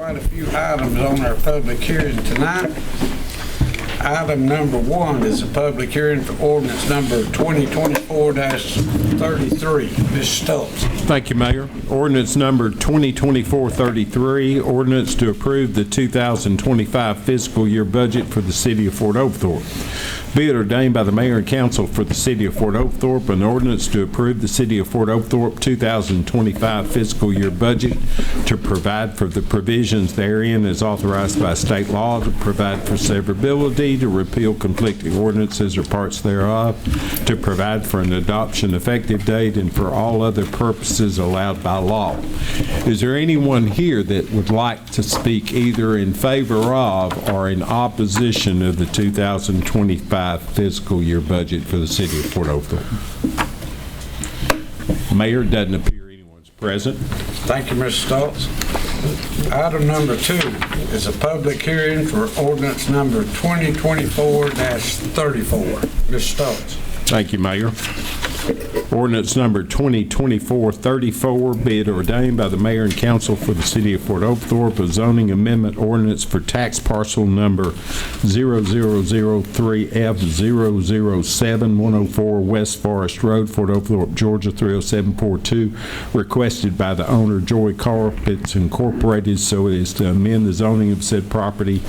quite a few items on our public hearing tonight. Item number 1 is a public hearing for ordinance number 2024-33. Mr. Stokes. Thank you, Mayor. Ordinance number 2024-33, ordinance to approve the 2025 fiscal year budget for the city of Fort Oglethorpe. Be it ordained by the Mayor and Council for the City of Fort Oglethorpe, an ordinance to approve the City of Fort Oglethorpe 2025 fiscal year budget to provide for the provisions therein as authorized by state law, to provide for severability, to repeal conflicting ordinances or parts thereof, to provide for an adoption effective date, and for all other purposes allowed by law. Is there anyone here that would like to speak either in favor of or in opposition of the 2025 fiscal year budget for the city of Fort Oglethorpe? Mayor, doesn't appear anyone's present. Thank you, Mr. Stokes. Item number 2 is a public hearing for ordinance number 2024-34. Mr. Stokes. Thank you, Mayor. Ordinance number 2024-34, be it ordained by the Mayor and Council for the City of Fort Oglethorpe, a zoning amendment ordinance for tax parcel number 0003F007-104 West Forest Road, Fort Oglethorpe, Georgia 30742, requested by the owner Joy Carpets Incorporated, so it is to amend the zoning of said property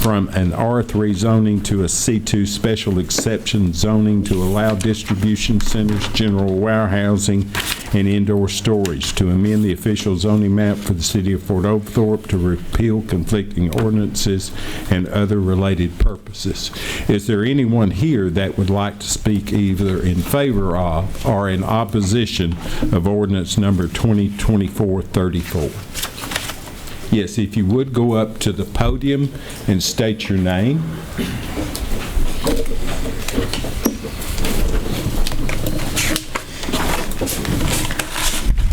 from an R3 zoning to a C2 special exception zoning to allow distribution centers, general warehousing, and indoor storage, to amend the official zoning map for the city of Fort Oglethorpe, to repeal conflicting ordinances and other related purposes. Is there anyone here that would like to speak either in favor of or in opposition of ordinance number 2024-34? Yes, if you would go up to the podium and state your name.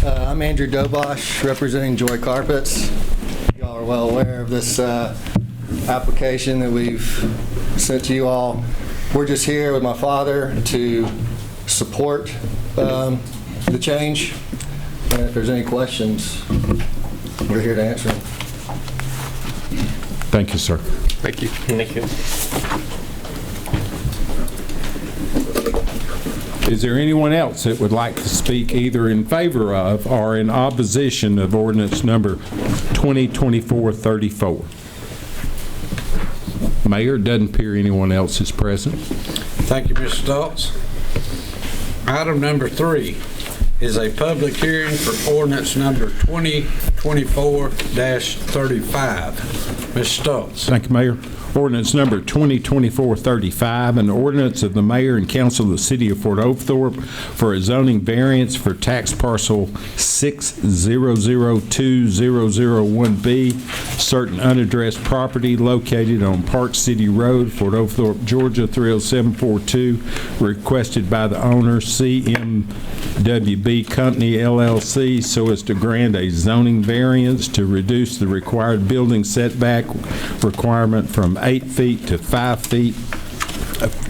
I'm Andrew Dobosh, representing Joy Carpets. Y'all are well aware of this application that we've sent to you all. We're just here with my father to support the change. And if there's any questions, we're here to answer them. Thank you, sir. Thank you. Thank you. Is there anyone else that would like to speak either in favor of or in opposition of ordinance number 2024-34? Mayor, doesn't appear anyone else is present. Thank you, Mr. Stokes. Item number 3 is a public hearing for ordinance number 2024-35. Mr. Stokes. Thank you, Mayor. Ordinance number 2024-35, an ordinance of the Mayor and Council of the City of Fort Oglethorpe for a zoning variance for tax parcel 6002001B, certain unaddressed property located on Park City Road, Fort Oglethorpe, Georgia 30742, requested by the owner CMWB Company LLC, so as to grant a zoning variance to reduce the required building setback requirement from 8 feet to 5 feet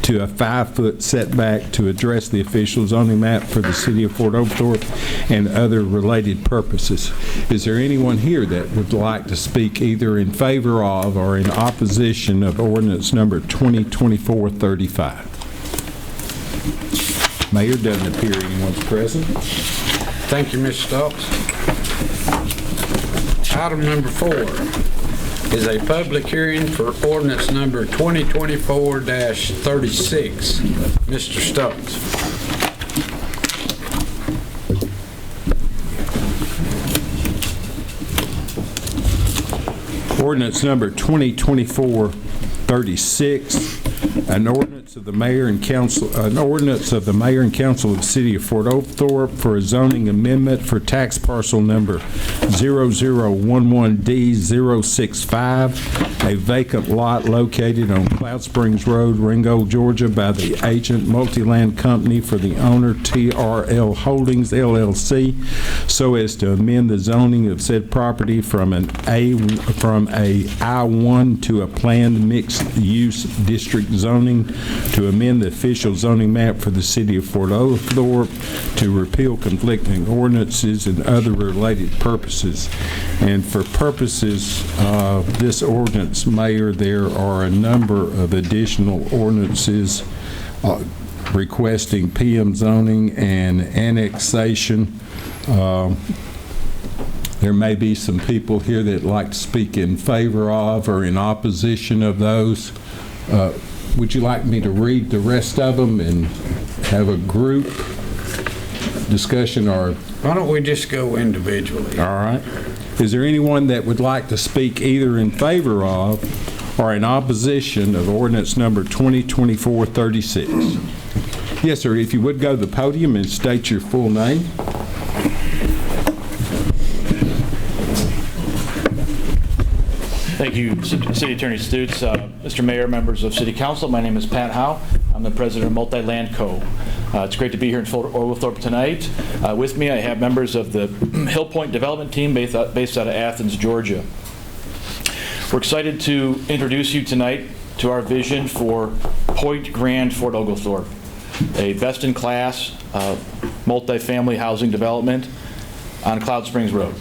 to a 5-foot setback to address the official zoning map for the city of Fort Oglethorpe and other related purposes. Is there anyone here that would like to speak either in favor of or in opposition of ordinance number 2024-35? Mayor, doesn't appear anyone's present. Thank you, Mr. Stokes. Item number 4 is a public hearing for ordinance number 2024-36. Mr. Stokes. Ordinance number 2024-36, an ordinance of the Mayor and Council, of the City of Fort Oglethorpe for a zoning amendment for tax parcel number 0011D065, a vacant lot located on Cloud Springs Road, Ringgold, Georgia, by the agent Multiland Company for the owner TRL Holdings LLC, so as to amend the zoning of said property from a I1 to a planned mixed-use district zoning to amend the official zoning map for the city of Fort Oglethorpe, to repeal conflicting ordinances and other related purposes. And for purposes of this ordinance, Mayor, there are a number of additional ordinances requesting PM zoning and annexation. There may be some people here that like to speak in favor of or in opposition of those. Would you like me to read the rest of them and have a group discussion, or? Why don't we just go individually? All right. Is there anyone that would like to speak either in favor of or in opposition of ordinance number 2024-36? Yes, sir. If you would go to the podium and state your full name. Thank you, City Attorney Stutes. Mr. Mayor, members of City Council, my name is Pat Howe. I'm the president of Multi-Land Co. It's great to be here in Fort Oglethorpe tonight. With me, I have members of the Hill Point Development Team based out of Athens, Georgia. We're excited to introduce you tonight to our vision for Point Grand Fort Oglethorpe, a best-in-class multifamily housing development on Cloud Springs Road.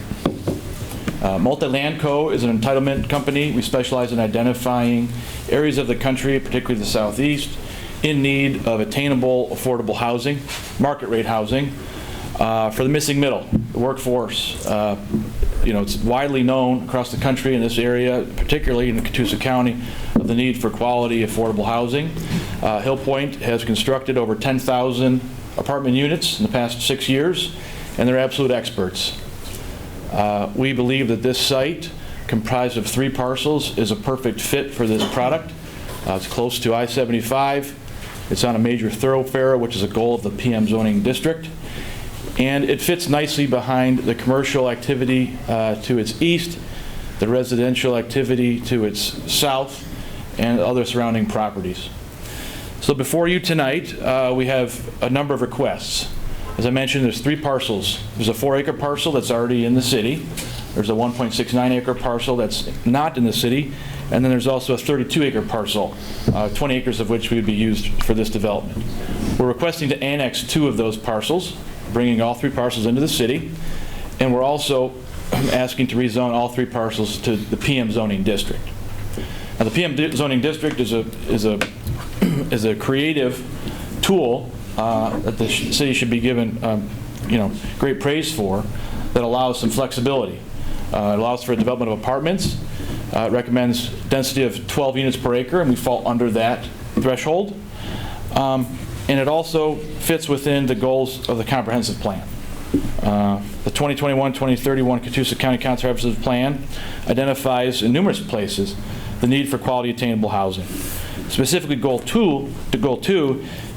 Multi-Land Co. is an entitlement company. We specialize in identifying areas of the country, particularly the Southeast, in need of attainable, affordable housing, market rate housing, for the missing middle, the workforce. It's widely known across the country in this area, particularly in Catoosa County, of the need for quality, affordable housing. Hill Point has constructed over 10,000 apartment units in the past 6 years, and they're absolute experts. We believe that this site, comprised of 3 parcels, is a perfect fit for this product. It's close to I-75. It's on a major thoroughfare, which is a goal of the PM zoning district. And it fits nicely behind the commercial activity to its east, the residential activity to its south, and other surrounding properties. So before you tonight, we have a number of requests. As I mentioned, there's 3 parcels. There's a 4-acre parcel that's already in the city. There's a 1.69-acre parcel that's not in the city. And then there's also a 32-acre parcel, 20 acres of which would be used for this development. We're requesting to annex 2 of those parcels, bringing all 3 parcels into the city. And we're also asking to rezone all 3 parcels to the PM zoning district. Now, the PM zoning district is a creative tool that the city should be given great praise for, that allows some flexibility. It allows for development of apartments. It recommends density of 12 units per acre, and we fall under that threshold. And it also fits within the goals of the comprehensive plan. The 2021-2031 Catoosa County Comprehensive Plan identifies in numerous places the need for quality attainable housing. Specifically, goal 2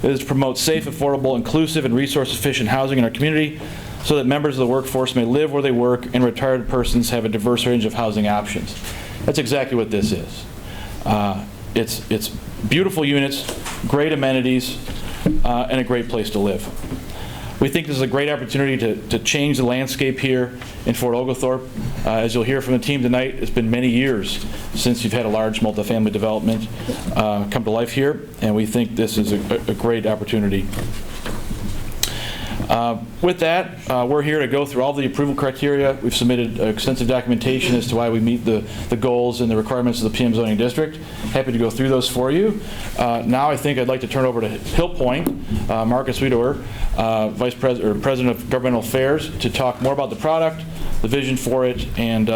is to promote safe, affordable, inclusive, and resource-efficient housing in our community so that members of the workforce may live where they work and retired persons have a diverse range of housing options. That's exactly what this is. It's beautiful units, great amenities, and a great place to live. We think this is a great opportunity to change the landscape here in Fort Oglethorpe. As you'll hear from the team tonight, it's been many years since you've had a large multifamily development come to life here, and we think this is a great opportunity. With that, we're here to go through all the approval criteria. We've submitted extensive documentation as to why we meet the goals and the requirements of the PM zoning district. Happy to go through those for you. Now I think I'd like to turn over to Hill Point, Marcus Wiedewer, President of Governmental Affairs, to talk more about the product, the vision for it, and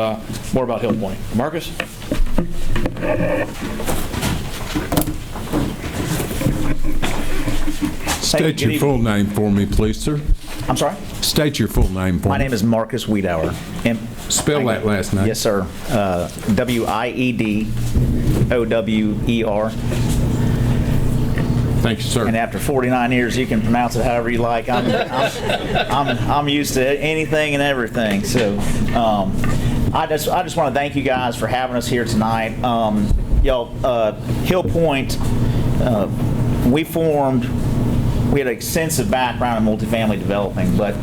more about Hill Point. Marcus? State your full name for me, please, sir. I'm sorry? State your full name for me. My name is Marcus Wiedewer. Spell that last name. Yes, sir. Wiedower. Thank you, sir. And after 49 years, you can pronounce it however you like. I'm used to anything and everything. So I just want to thank you guys for having us here tonight. Hill Point, we had an extensive background in multifamily developing, but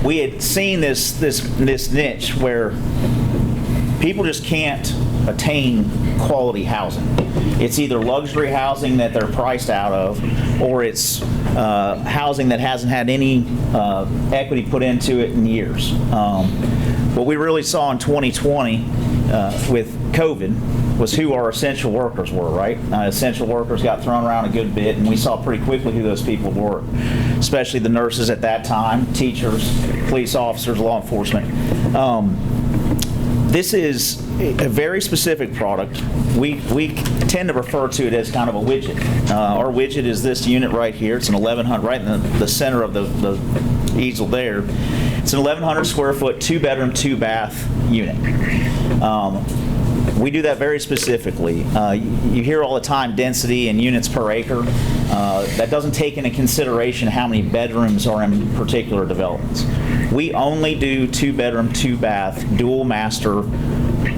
we had seen this niche where people just can't attain quality housing. It's either luxury housing that they're priced out of, or it's housing that hasn't had any equity put into it in years. What we really saw in 2020 with COVID was who our essential workers were, right? Essential workers got thrown around a good bit, and we saw pretty quickly who those people were, especially the nurses at that time, teachers, police officers, law enforcement. This is a very specific product. We tend to refer to it as kind of a widget. Our widget is this unit right here. It's an 1,100, right in the center of the easel there. It's an 1,100 square foot, 2-bedroom, 2-bath unit. We do that very specifically. You hear all the time density and units per acre. That doesn't take into consideration how many bedrooms are in particular developments. We only do 2-bedroom, 2-bath, dual master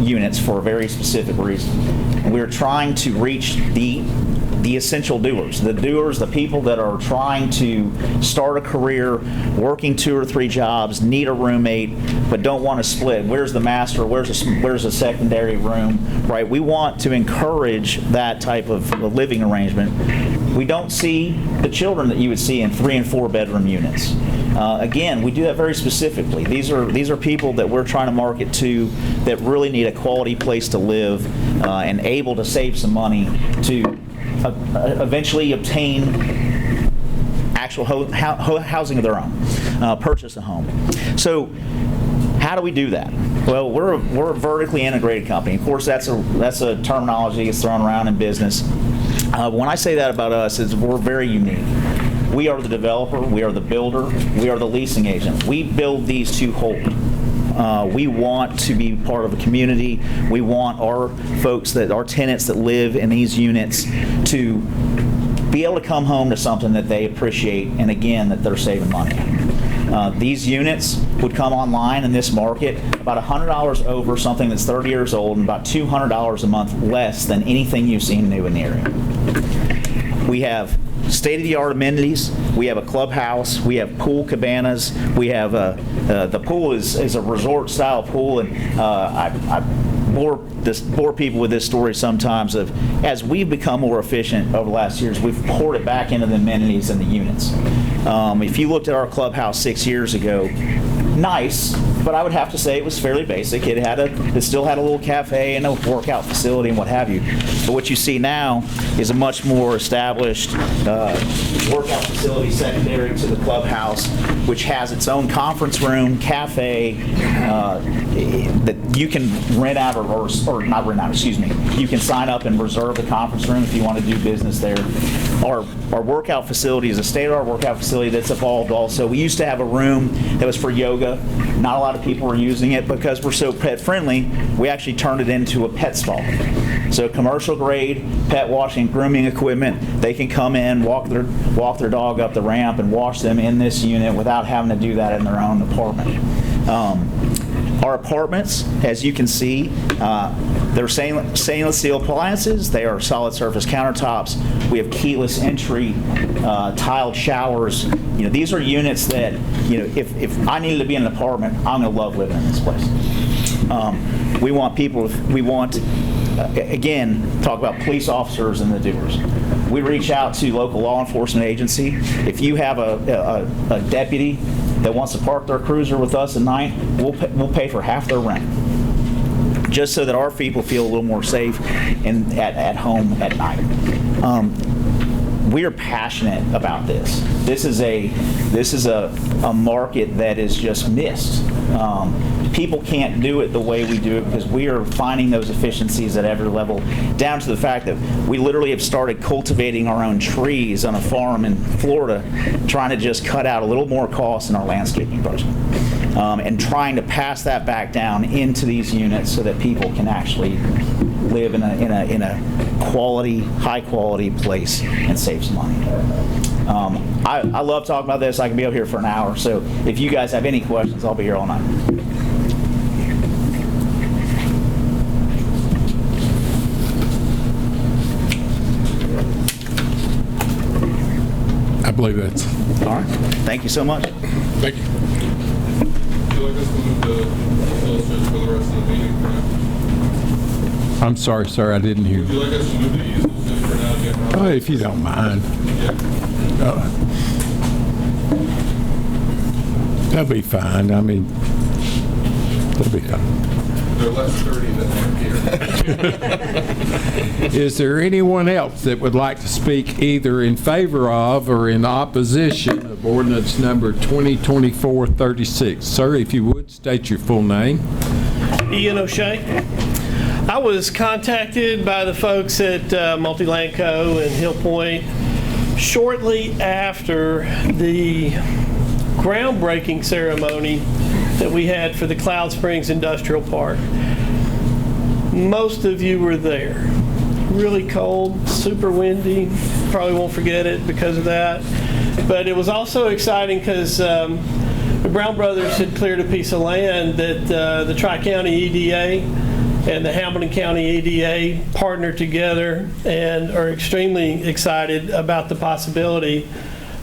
units for a very specific reason. And we're trying to reach the essential doers, the people that are trying to start a career, working 2 or 3 jobs, need a roommate, but don't want to split. Where's the master? Where's a secondary room? Right? We want to encourage that type of living arrangement. We don't see the children that you would see in 3 and 4 bedroom units. Again, we do that very specifically. These are people that we're trying to market to that really need a quality place to live and able to save some money to eventually obtain actual housing of their own, purchase a home. So how do we do that? Well, we're a vertically integrated company. Of course, that's a terminology that's thrown around in business. When I say that about us, is we're very unique. We are the developer, we are the builder, we are the leasing agent. We build these to hold. We want to be part of a community. We want our folks, our tenants that live in these units to be able to come home to something that they appreciate, and again, that they're saving money. These units would come online in this market about $100 over something that's 30 years old and about $200 a month less than anything you've seen new in the area. We have state-of-the-art amenities. We have a clubhouse. We have pool cabanas. We have the pool is a resort-style pool, and I bore people with this story sometimes of as we've become more efficient over the last years, we've poured it back into the amenities and the units. If you looked at our clubhouse 6 years ago, nice, but I would have to say it was fairly basic. It still had a little cafe and a workout facility and what have you. But what you see now is a much more established workout facility secondary to the clubhouse, which has its own conference room, cafe, that you can rent out or not rent out, excuse me. You can sign up and reserve the conference room if you want to do business there. Our workout facility is a state-of-the-art workout facility that's evolved also. We used to have a room that was for yoga. Not a lot of people were using it because we're so pet friendly. We actually turned it into a pet spa. So commercial grade pet washing, grooming equipment. They can come in, walk their dog up the ramp and wash them in this unit without having to do that in their own apartment. Our apartments, as you can see, they're stainless steel appliances. They are solid surface countertops. We have keyless entry, tiled showers. These are units that, if I needed to be in an apartment, I'm going to love living in this place. Again, talk about police officers and the doers. We reach out to local law enforcement agency. If you have a deputy that wants to park their cruiser with us at night, we'll pay for half their rent, just so that our people feel a little more safe at home at night. We are passionate about this. This is a market that is just missed. People can't do it the way we do it because we are finding those efficiencies at every level, down to the fact that we literally have started cultivating our own trees on a farm in Florida, trying to just cut out a little more cost in our landscaping budget, and trying to pass that back down into these units so that people can actually live in a quality, high quality place and save some money. I love talking about this. I can be up here for an hour, so if you guys have any questions, I'll be here all night. I believe that's. All right. Thank you so much. Thank you. Would you like us to move the illustrations for the rest of the meeting for now? I'm sorry, sir, I didn't hear Would you you. like us to move the easels just for now, Jim? Oh, if you don't mind. That'll be fine. I mean, that'll be fine. They're less sturdy than they're here. Is there anyone else that would like to speak either in favor of or in opposition of ordinance number 2024-36? Sir, if you would, state your full name. Ian O'Shea. I was contacted by the folks at Multi-Land Co. and Hill Point shortly after the groundbreaking ceremony that we had for the Cloud Springs Industrial Park. Most of you were there. Really cold, super windy. Probably won't forget it because of that. But it was also exciting because the Brown Brothers had cleared a piece of land that the Tri-County EDA and the Hamilton County EDA partnered together and are extremely excited about the possibility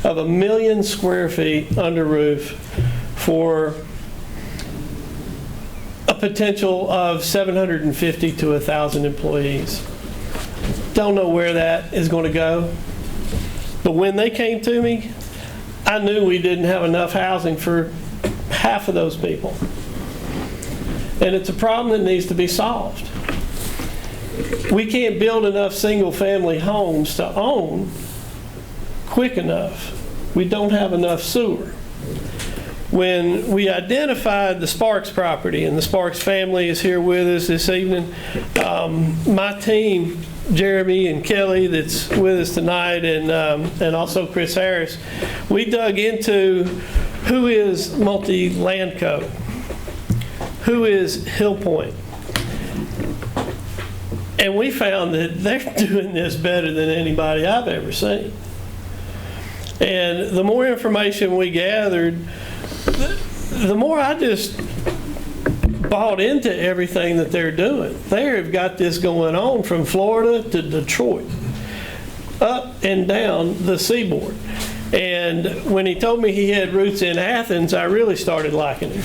of 1 million square feet under roof for a potential of 750 to 1,000 employees. Don't know where that is going to go, but when they came to me, I knew we didn't have enough housing for half of those people. And it's a problem that needs to be solved. We can't build enough single-family homes to own quick enough. We don't have enough sewer. When we identified the Sparks property, and the Sparks family is here with us this evening, my team, Jeremy and Kelly that's with us tonight, and also Chris Harris, we dug into who is Multi-Land Co., who is Hill Point. And we found that they're doing this better than anybody I've ever seen. And the more information we gathered, the more I just bought into everything that they're doing. They have got this going on from Florida to Detroit, up and down the seaboard. And when he told me he had roots in Athens, I really started liking him.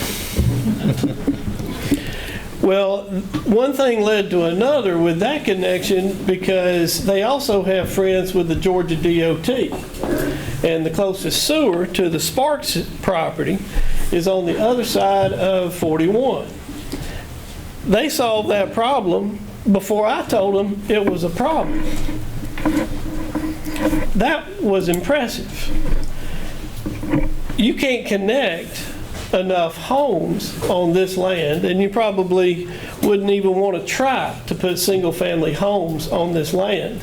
Well, one thing led to another with that connection, because they also have friends with the Georgia DOT. And the closest sewer to the Sparks property is on the other side of 41. They solved that problem before I told them it was a problem. That was impressive. You can't connect enough homes on this land, and you probably wouldn't even want to try to put single-family homes on this land,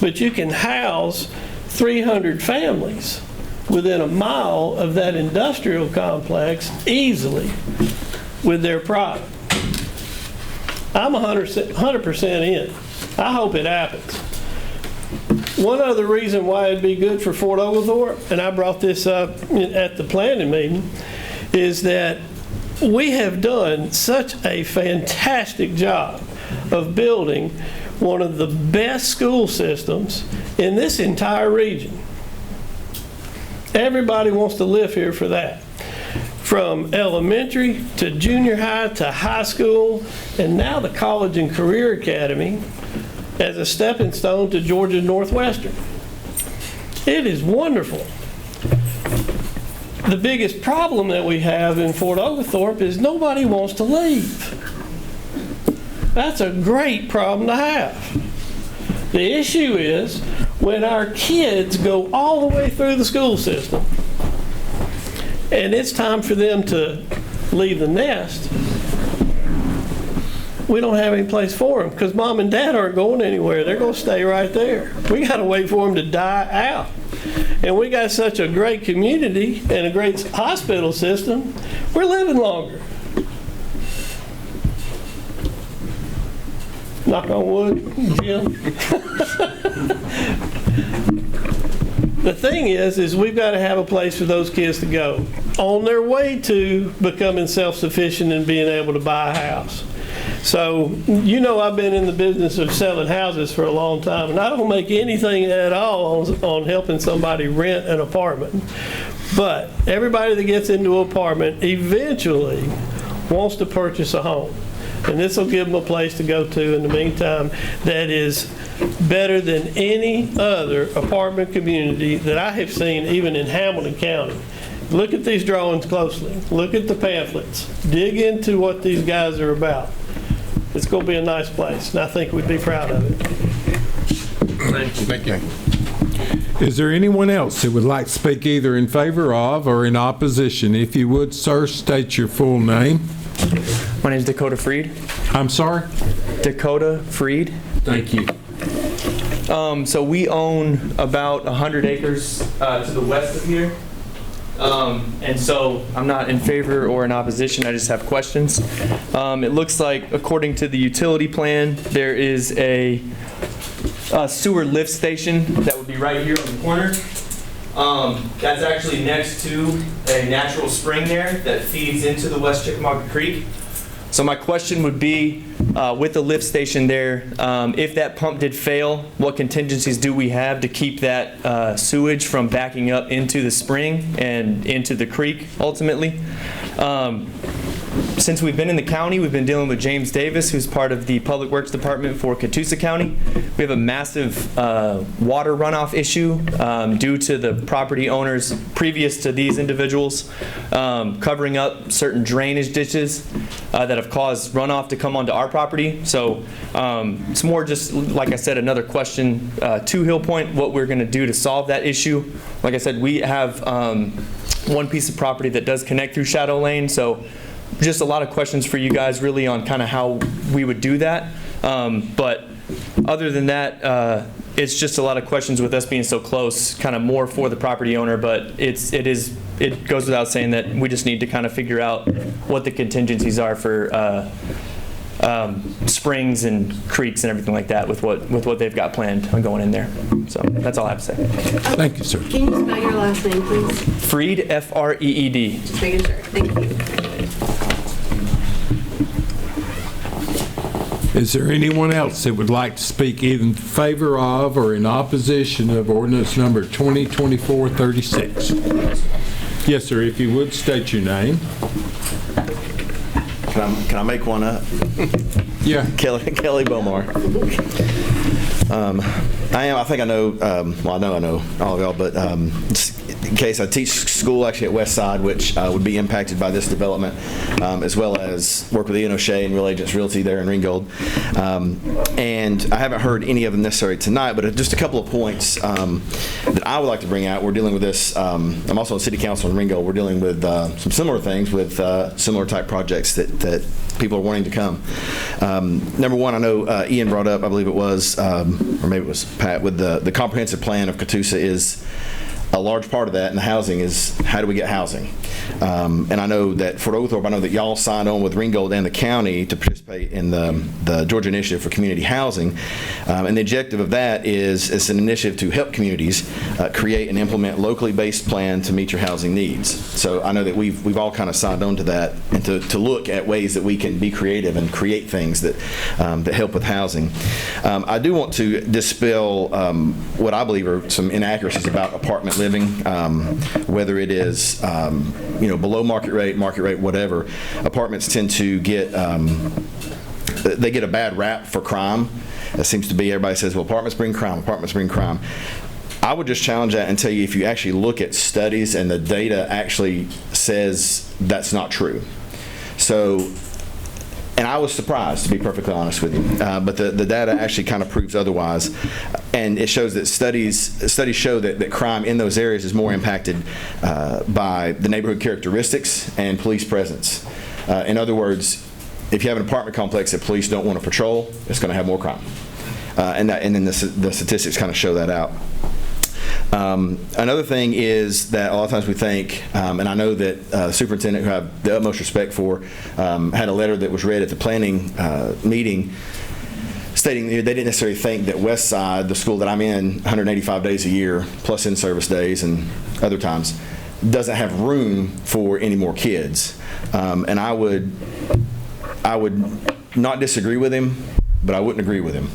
but you can house 300 families within a mile of that industrial complex easily with their product. I'm 100% in. I hope it happens. One other reason why it'd be good for Fort Oglethorpe, and I brought this up at the planning meeting, is that we have done such a fantastic job of building one of the best school systems in this entire region. Everybody wants to live here for that. From elementary to junior high to high school, and now the College and Career Academy as a stepping stone to Georgia Northwestern. It is wonderful. The biggest problem that we have in Fort Oglethorpe is nobody wants to leave. That's a great problem to have. The issue is when our kids go all the way through the school system and it's time for them to leave the nest, we don't have any place for them because mom and dad aren't going anywhere. They're going to stay right there. We got to wait for them to die out. And we got such a great community and a great hospital system, we're living longer. Knock on wood, Jim. The thing is we've got to have a place for those kids to go on their way to becoming self-sufficient and being able to buy a house. So, you know, I've been in the business of selling houses for a long time, and I don't make anything at all on helping somebody rent an apartment. But everybody that gets into an apartment eventually wants to purchase a home. And this will give them a place to go to in the meantime that is better than any other apartment community that I have seen, even in Hamilton County. Look at these drawings closely. Look at the pamphlets. Dig into what these guys are about. It's going to be a nice place, and I think we'd be proud of it. Thank you. Is there anyone else that would like to speak either in favor of or in opposition? If you would, sir, state your full name. My name is Dakota Freed. I'm sorry? Dakota Freed. Thank you. So we own about 100 acres to the west of here. And so I'm not in favor or in opposition, I just have questions. It looks like, according to the utility plan, there is a sewer lift station that would be right here on the corner. That's actually next to a natural spring there that feeds into the West Chickamauga Creek. So my question would be, with the lift station there, if that pump did fail, what contingencies do we have to keep that sewage from backing up into the spring and into the creek ultimately? Since we've been in the county, we've been dealing with James Davis, who's part of the Public Works Department for Catoosa County. We have a massive water runoff issue due to the property owners previous to these individuals covering up certain drainage ditches that have caused runoff to come onto our property. So it's more just, like I said, another question to Hill Point, what we're going to do to solve that issue. Like I said, we have one piece of property that does connect through Shadow Lane, so just a lot of questions for you guys really on kind of how we would do that. But other than that, it's just a lot of questions with us being so close, kind of more for the property owner, but it goes without saying that we just need to kind of figure out what the contingencies are for springs and creeks and everything like that with what they've got planned on going in there. So that's all I have to say. Thank you, sir. Can you spell your last name, please? Freed, F-R-E-E-D. Just making sure. Thank you. Is there anyone else that would like to speak either in favor of or in opposition of ordinance number 2024-36? Yes, sir. If you would, state your name. Can I make one up? Yeah. Kelly Bomar. I think I know, well, I know all of y'all, but in case I teach school actually at Westside, which would be impacted by this development, as well as work with Ian O'Shea and Real Agents Realty there in Ringgold. And I haven't heard any of them necessarily tonight, but just a couple of points that I would like to bring out. We're dealing with this, I'm also on City Council in Ringgold. We're dealing with some similar things with similar type projects that people are wanting to come. Number one, I know Ian brought up, I believe it was, or maybe it was Pat, with the comprehensive plan of Catoosa is a large part of that, and the housing is how do we get housing? And I know that for Oglethorpe, I know that y'all signed on with Ringgold and the county to participate in the Georgia Initiative for Community Housing. And the objective of that is it's an initiative to help communities create and implement locally based plan to meet your housing needs. So I know that we've all kind of signed on to that and to look at ways that we can be creative and create things that help with housing. I do want to dispel what I believe are some inaccuracies about apartment living, whether it is below market rate, whatever. Apartments tend to get they get a bad rap for crime. It seems to be everybody says, well, apartments bring crime. I would just challenge that and tell you if you actually look at studies and the data actually says that's not true. So, and I was surprised, to be perfectly honest with you, but the data actually kind of proves otherwise, and it shows that studies show that crime in those areas is more impacted by the neighborhood characteristics and police presence. In other words, if you have an apartment complex that police don't want to patrol, it's going to have more crime, and then the statistics kind of show that out. Another thing is that a lot of times we think, and I know that the superintendent, who I have the utmost respect for, had a letter that was read at the planning meeting stating they didn't necessarily think that Westside, the school that I'm in 185 days a year, plus in-service days and other times, doesn't have room for any more kids. And I would not disagree with him, but I wouldn't agree with him.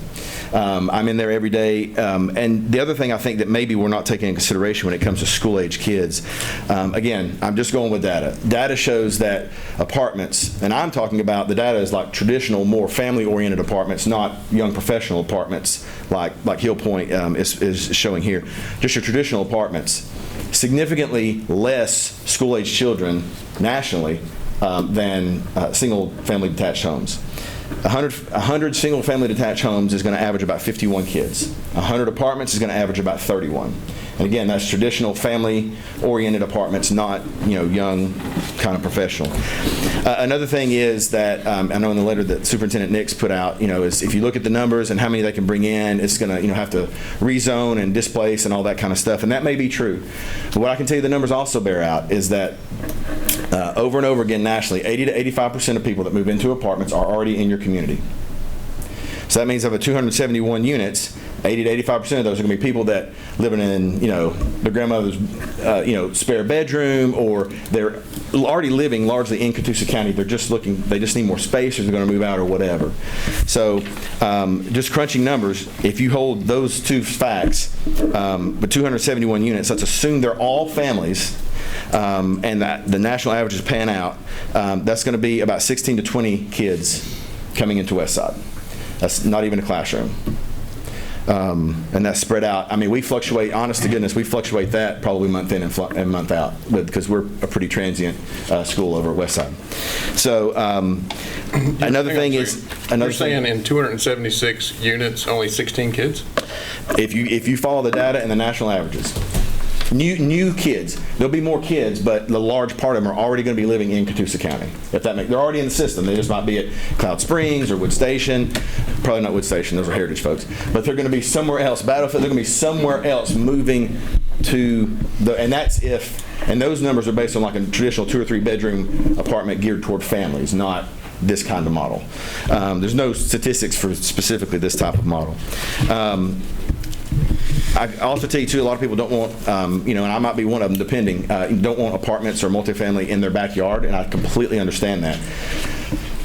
I'm in there every day. And the other thing I think that maybe we're not taking into consideration when it comes to school-age kids, again, I'm just going with data. Data shows that apartments, and I'm talking about the data is like traditional, more family-oriented apartments, not young professional apartments like Hill Point is showing here. Just your traditional apartments. Significantly less school-age children nationally than single-family detached homes. 100 single-family detached homes is going to average about 51 kids. 100 apartments is going to average about 31. And again, that's traditional family-oriented apartments, not young kind of professional. Another thing is that I know in the letter that Superintendent Nix put out, is if you look at the numbers and how many they can bring in, it's going to have to rezone and displace and all that kind of stuff. And that may be true. But what I can tell you the numbers also bear out is that over and over again nationally, 80 to 85% of people that move into apartments are already in your community. So that means of the 271 units, 80 to 85% of those are going to be people that living in, their grandmother's, spare bedroom, or they're already living largely in Catoosa County. They just need more space, or they're going to move out, or whatever. So, just crunching numbers, if you hold those two facts, but 271 units, let's assume they're all families, and that the national average is pan out, that's going to be about 16 to 20 kids coming into Westside. That's not even a classroom. And that's spread out. I mean, we fluctuate, honest to goodness, we fluctuate that probably month in and month out, because we're a pretty transient school over at Westside. So another thing is... You're saying in 276 units, only 16 kids? If you follow the data and the national averages. New kids. There'll be more kids, but the large part of them are already going to be living in Catoosa County. They're already in the system. They just might be at Cloud Springs or Wood Station. Probably not Wood Station. Those are Heritage folks. But they're going to be somewhere else. Battlefield. They're going to be somewhere else moving to the. And that's if. And those numbers are based on like a traditional 2 or 3 bedroom apartment geared toward families, not this kind of model. There's no statistics for specifically this type of model. I also tell you too, a lot of people don't want, and I might be one of them, depending, don't want apartments or multifamily in their backyard, and I completely understand that.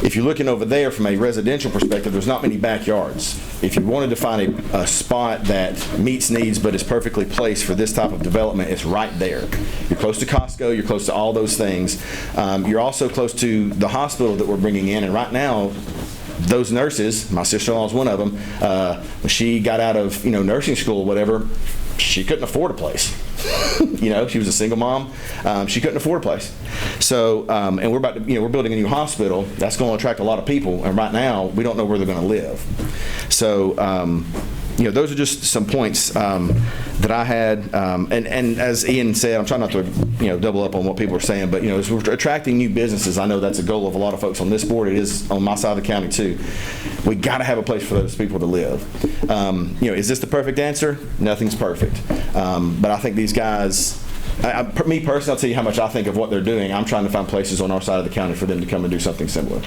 If you're looking over there from a residential perspective, there's not many backyards. If you wanted to find a spot that meets needs but is perfectly placed for this type of development, it's right there. You're close to Costco, you're close to all those things. You're also close to the hospital that we're bringing in, and right now, those nurses, my sister-in-law is one of them, when she got out of nursing school or whatever, she couldn't afford a place. She was a single mom. She couldn't afford a place. So, and we're about to, we're building a new hospital. That's going to attract a lot of people. And right now, we don't know where they're going to live. So, those are just some points that I had. And as Ian said, I'm trying not to, double up on what people are saying, but, as we're attracting new businesses, I know that's a goal of a lot of folks on this board. It is on my side of the county, too. We got to have a place for those people to live. Is this the perfect answer? Nothing's perfect. But I think these guys, me personally, I'll tell you how much I think of what they're doing. I'm trying to find places on our side of the county for them to come and do something similar.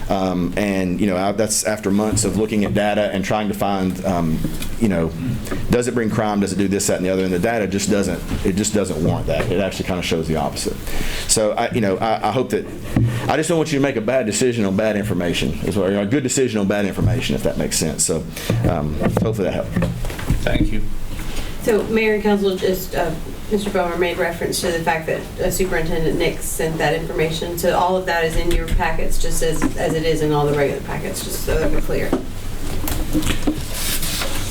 That's after months of looking at data and trying to find, does it bring crime? Does it do this, that, and the other? And the data just doesn't warrant that. It actually kind of shows the opposite. So I hope that, I just don't want you to make a bad decision on bad information, or a good decision on bad information, if that makes sense. So hopefully that helped. Thank you. So Mayor and Council, just Mr. Bomer made reference to the fact that Superintendent Nix sent that information. So all of that is in your packets, just as it is in all the regular packets, just so that we're clear.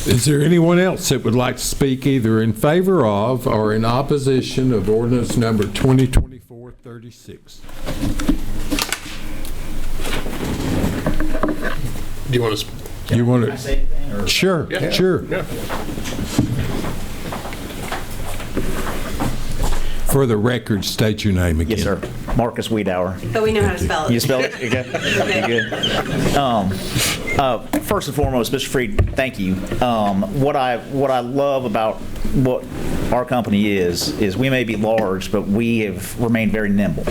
Is there anyone else that would like to speak either in favor of or in opposition of ordinance number 2024-36? Do you want to? You want Can I say anything? Or? Sure, Yeah. sure. Yeah. For the record, state your name again. Yes, sir. Marcus Wiedauer. But we know how to spell it. You spell it? Okay. You good? First and foremost, Mr. Freed, thank you. What I love about what our company is we may be large, but we have remained very nimble.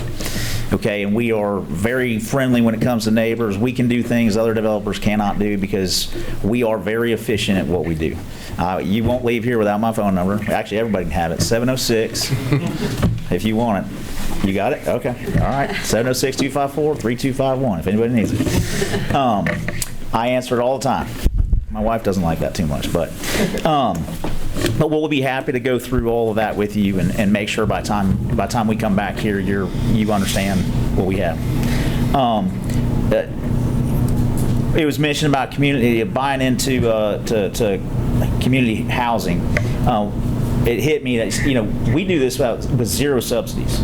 Okay, and we are very friendly when it comes to neighbors. We can do things other developers cannot do because we are very efficient at what we do. You won't leave here without my phone number. Actually, everybody can have it. 706, if you want it. You got it? Okay. All right. 706-254-3251, if anybody needs it. I answer it all the time. My wife doesn't like that too much, but we'll be happy to go through all of that with you and make sure by the time we come back here, you understand what we have. It was mentioned about community buying into to community housing. It hit me that we do this with zero subsidies.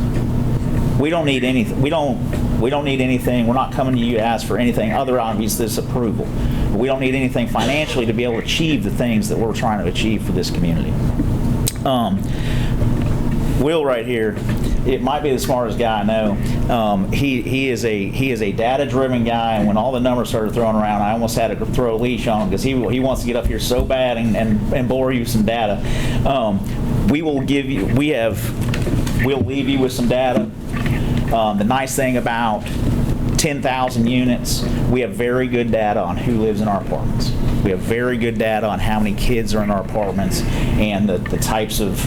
We don't need anything. We don't need anything. We're not coming to you to ask for anything other obviously this approval. We don't need anything financially to be able to achieve the things that we're trying to achieve for this community. Will right here, it might be the smartest guy I know. He is a data-driven guy, and when all the numbers started throwing around, I almost had to throw a leash on him because he wants to get up here so bad and bore you with some data. We'll leave you with some data. The nice thing about 10,000 units, we have very good data on who lives in our apartments. We have very good data on how many kids are in our apartments and the types of,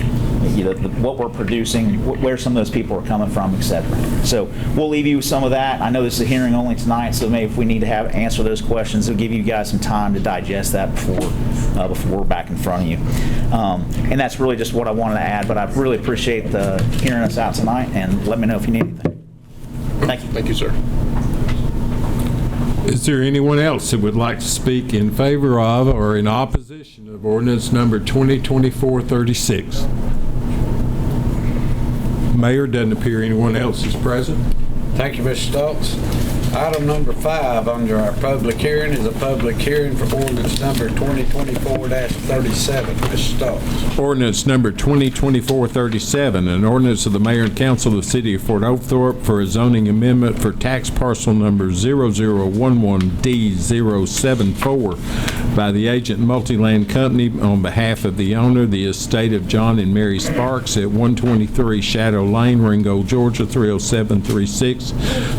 what we're producing, where some of those people are coming from, etc. So we'll leave you with some of that. I know this is a hearing only tonight, so maybe if we need to answer those questions, it'll give you guys some time to digest that before we're back in front of you. And that's really just what I wanted to add, but I really appreciate hearing us out tonight, and let me know if you need anything. Thank you. Thank you, sir. Is there anyone else that would like to speak in favor of or in opposition of ordinance number 2024-36? Mayor, doesn't appear anyone else is present. Thank you, Mr. Stokes. Item number 5 under our public hearing is a public hearing for ordinance number 2024-37. Mr. Stokes. Ordinance number 2024-37, an ordinance of the Mayor and Council of the City of Fort Oglethorpe for a zoning amendment for tax parcel number 0011D074 by the agent Multiland Company on behalf of the owner, the estate of John and Mary Sparks at 123 Shadow Lane, Ringgold, Georgia 30736,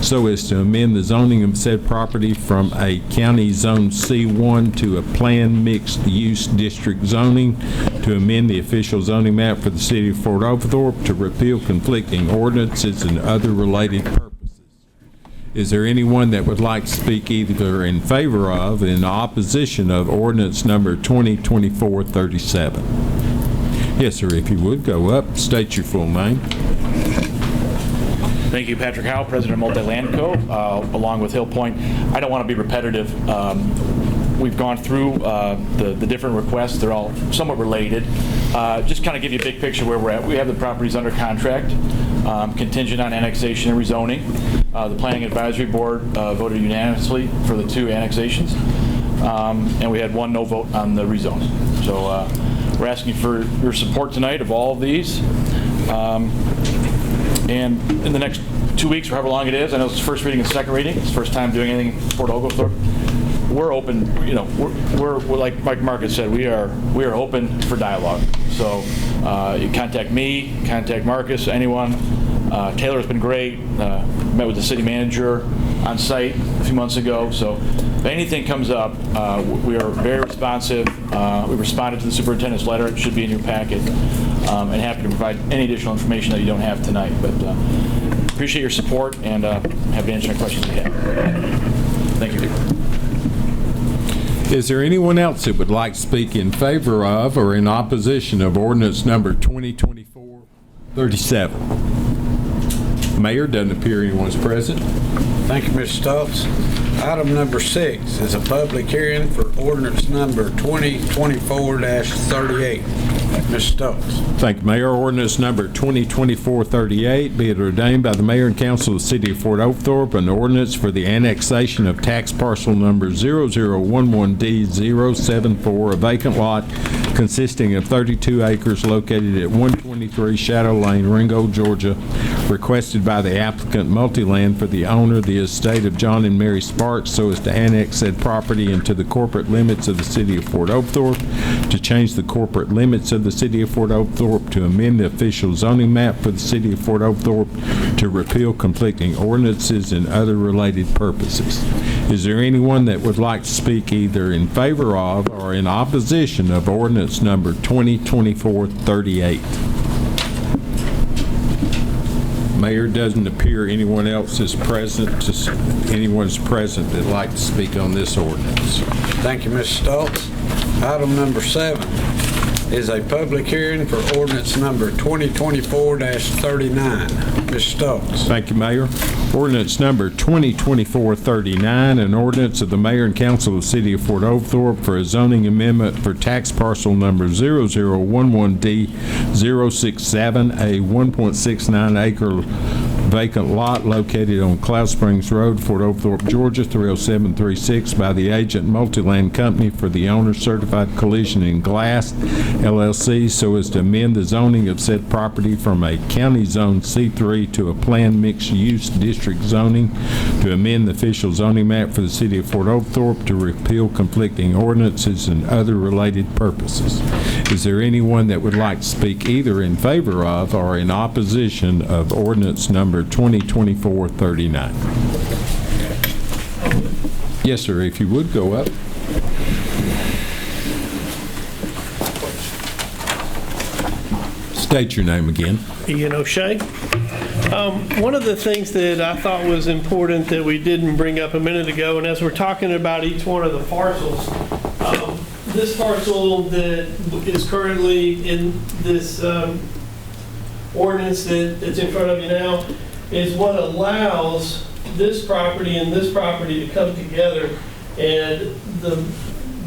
so as to amend the zoning of said property from a county zone C1 to a planned mixed-use district zoning, to amend the official zoning map for the city of Fort Oglethorpe, to repeal conflicting ordinances and other related purposes. Is there anyone that would like to speak either in favor of or in opposition of ordinance number 2024-37? Yes, sir, if you would, go up, state your full name. Thank you, Patrick Howe, President of Multiland Co., along with Hill Point. I don't want to be repetitive. We've gone through the different requests. They're all somewhat related. Just kind of give you a big picture where we're at. We have the properties under contract, contingent on annexation and rezoning. The Planning Advisory Board voted unanimously for the 2 annexations, and we had 1 no vote on the rezoning. So we're asking for your support tonight of all of these. And in the next 2 weeks, or however long it is, I know it's first reading and second reading. It's the first time doing anything in Fort Oglethorpe. We're open. We're like Mike Marcus said. We are open for dialogue. So you contact me, contact Marcus, anyone. Taylor has been great. Met with the city manager on site a few months ago. So if anything comes up, we are very responsive. We responded to the superintendent's letter. It should be in your packet. And happy to provide any additional information that you don't have tonight. But appreciate your support and happy to answer any questions you have. Thank you. Is there anyone else that would like to speak in favor of or in opposition of ordinance number 2024-37? Mayor, doesn't appear anyone's present. Thank you, Mr. Stokes. Item number 6 is a public hearing for ordinance number 2024-38. Mr. Stokes. Thank you, Mayor. Ordinance number 2024-38, be it ordained by the Mayor and Council of the City of Fort Oglethorpe, an ordinance for the annexation of tax parcel number 0011D074, a vacant lot consisting of 32 acres located at 123 Shadow Lane, Ringgold, Georgia, requested by the applicant Multiland for the owner, the estate of John and Mary Sparks, so as to annex said property into the corporate limits of the City of Fort Oglethorpe, to change the corporate limits of the City of Fort Oglethorpe, to amend the official zoning map for the City of Fort Oglethorpe, to repeal conflicting ordinances and other related purposes. Is there anyone that would like to speak either in favor of or in opposition of ordinance number 2024-38? Mayor, doesn't appear anyone else is present, anyone's present that'd like to speak on this ordinance. Thank you, Mr. Stoltz. Item number 7 is a public hearing for ordinance number 2024-39. Mr. Stoltz. Thank you, Mayor. Ordinance number 2024-39, an ordinance of the Mayor and Council of the City of Fort Oglethorpe for a zoning amendment for tax parcel number 0011D067, a 1.69 acre vacant lot located on Cloud Springs Road, Fort Oglethorpe, Georgia, 30736 by the agent Multiland Company for the owner Certified Collision and Glass, LLC, so as to amend the zoning of said property from a county zone C3 to a planned mixed-use district zoning, to amend the official zoning map for the City of Fort Oglethorpe, to repeal conflicting ordinances and other related purposes. Is there anyone that would like to speak either in favor of or in opposition of ordinance number 2024-39? Yes, sir, if you would go up. State your name again. Ian O'Shea. One of the things that I thought was important that we didn't bring up a minute ago, and as we're talking about each one of the parcels, this parcel that is currently in this ordinance that's in front of you now is what allows this property and this property to come together, and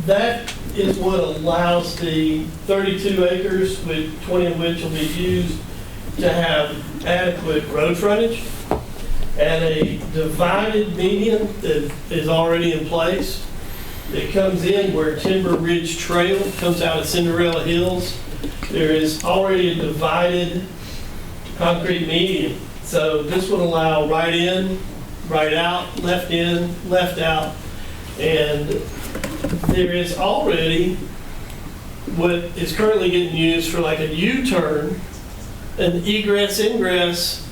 that is what allows the 32 acres, with 20 of which will be used, to have adequate road frontage and a divided median that is already in place. It comes in where Timber Ridge Trail comes out of Cinderella Hills. There is already a divided concrete median. So this would allow right in, right out, left in, left out. And there is already what is currently getting used for like a U-turn, an egress-ingress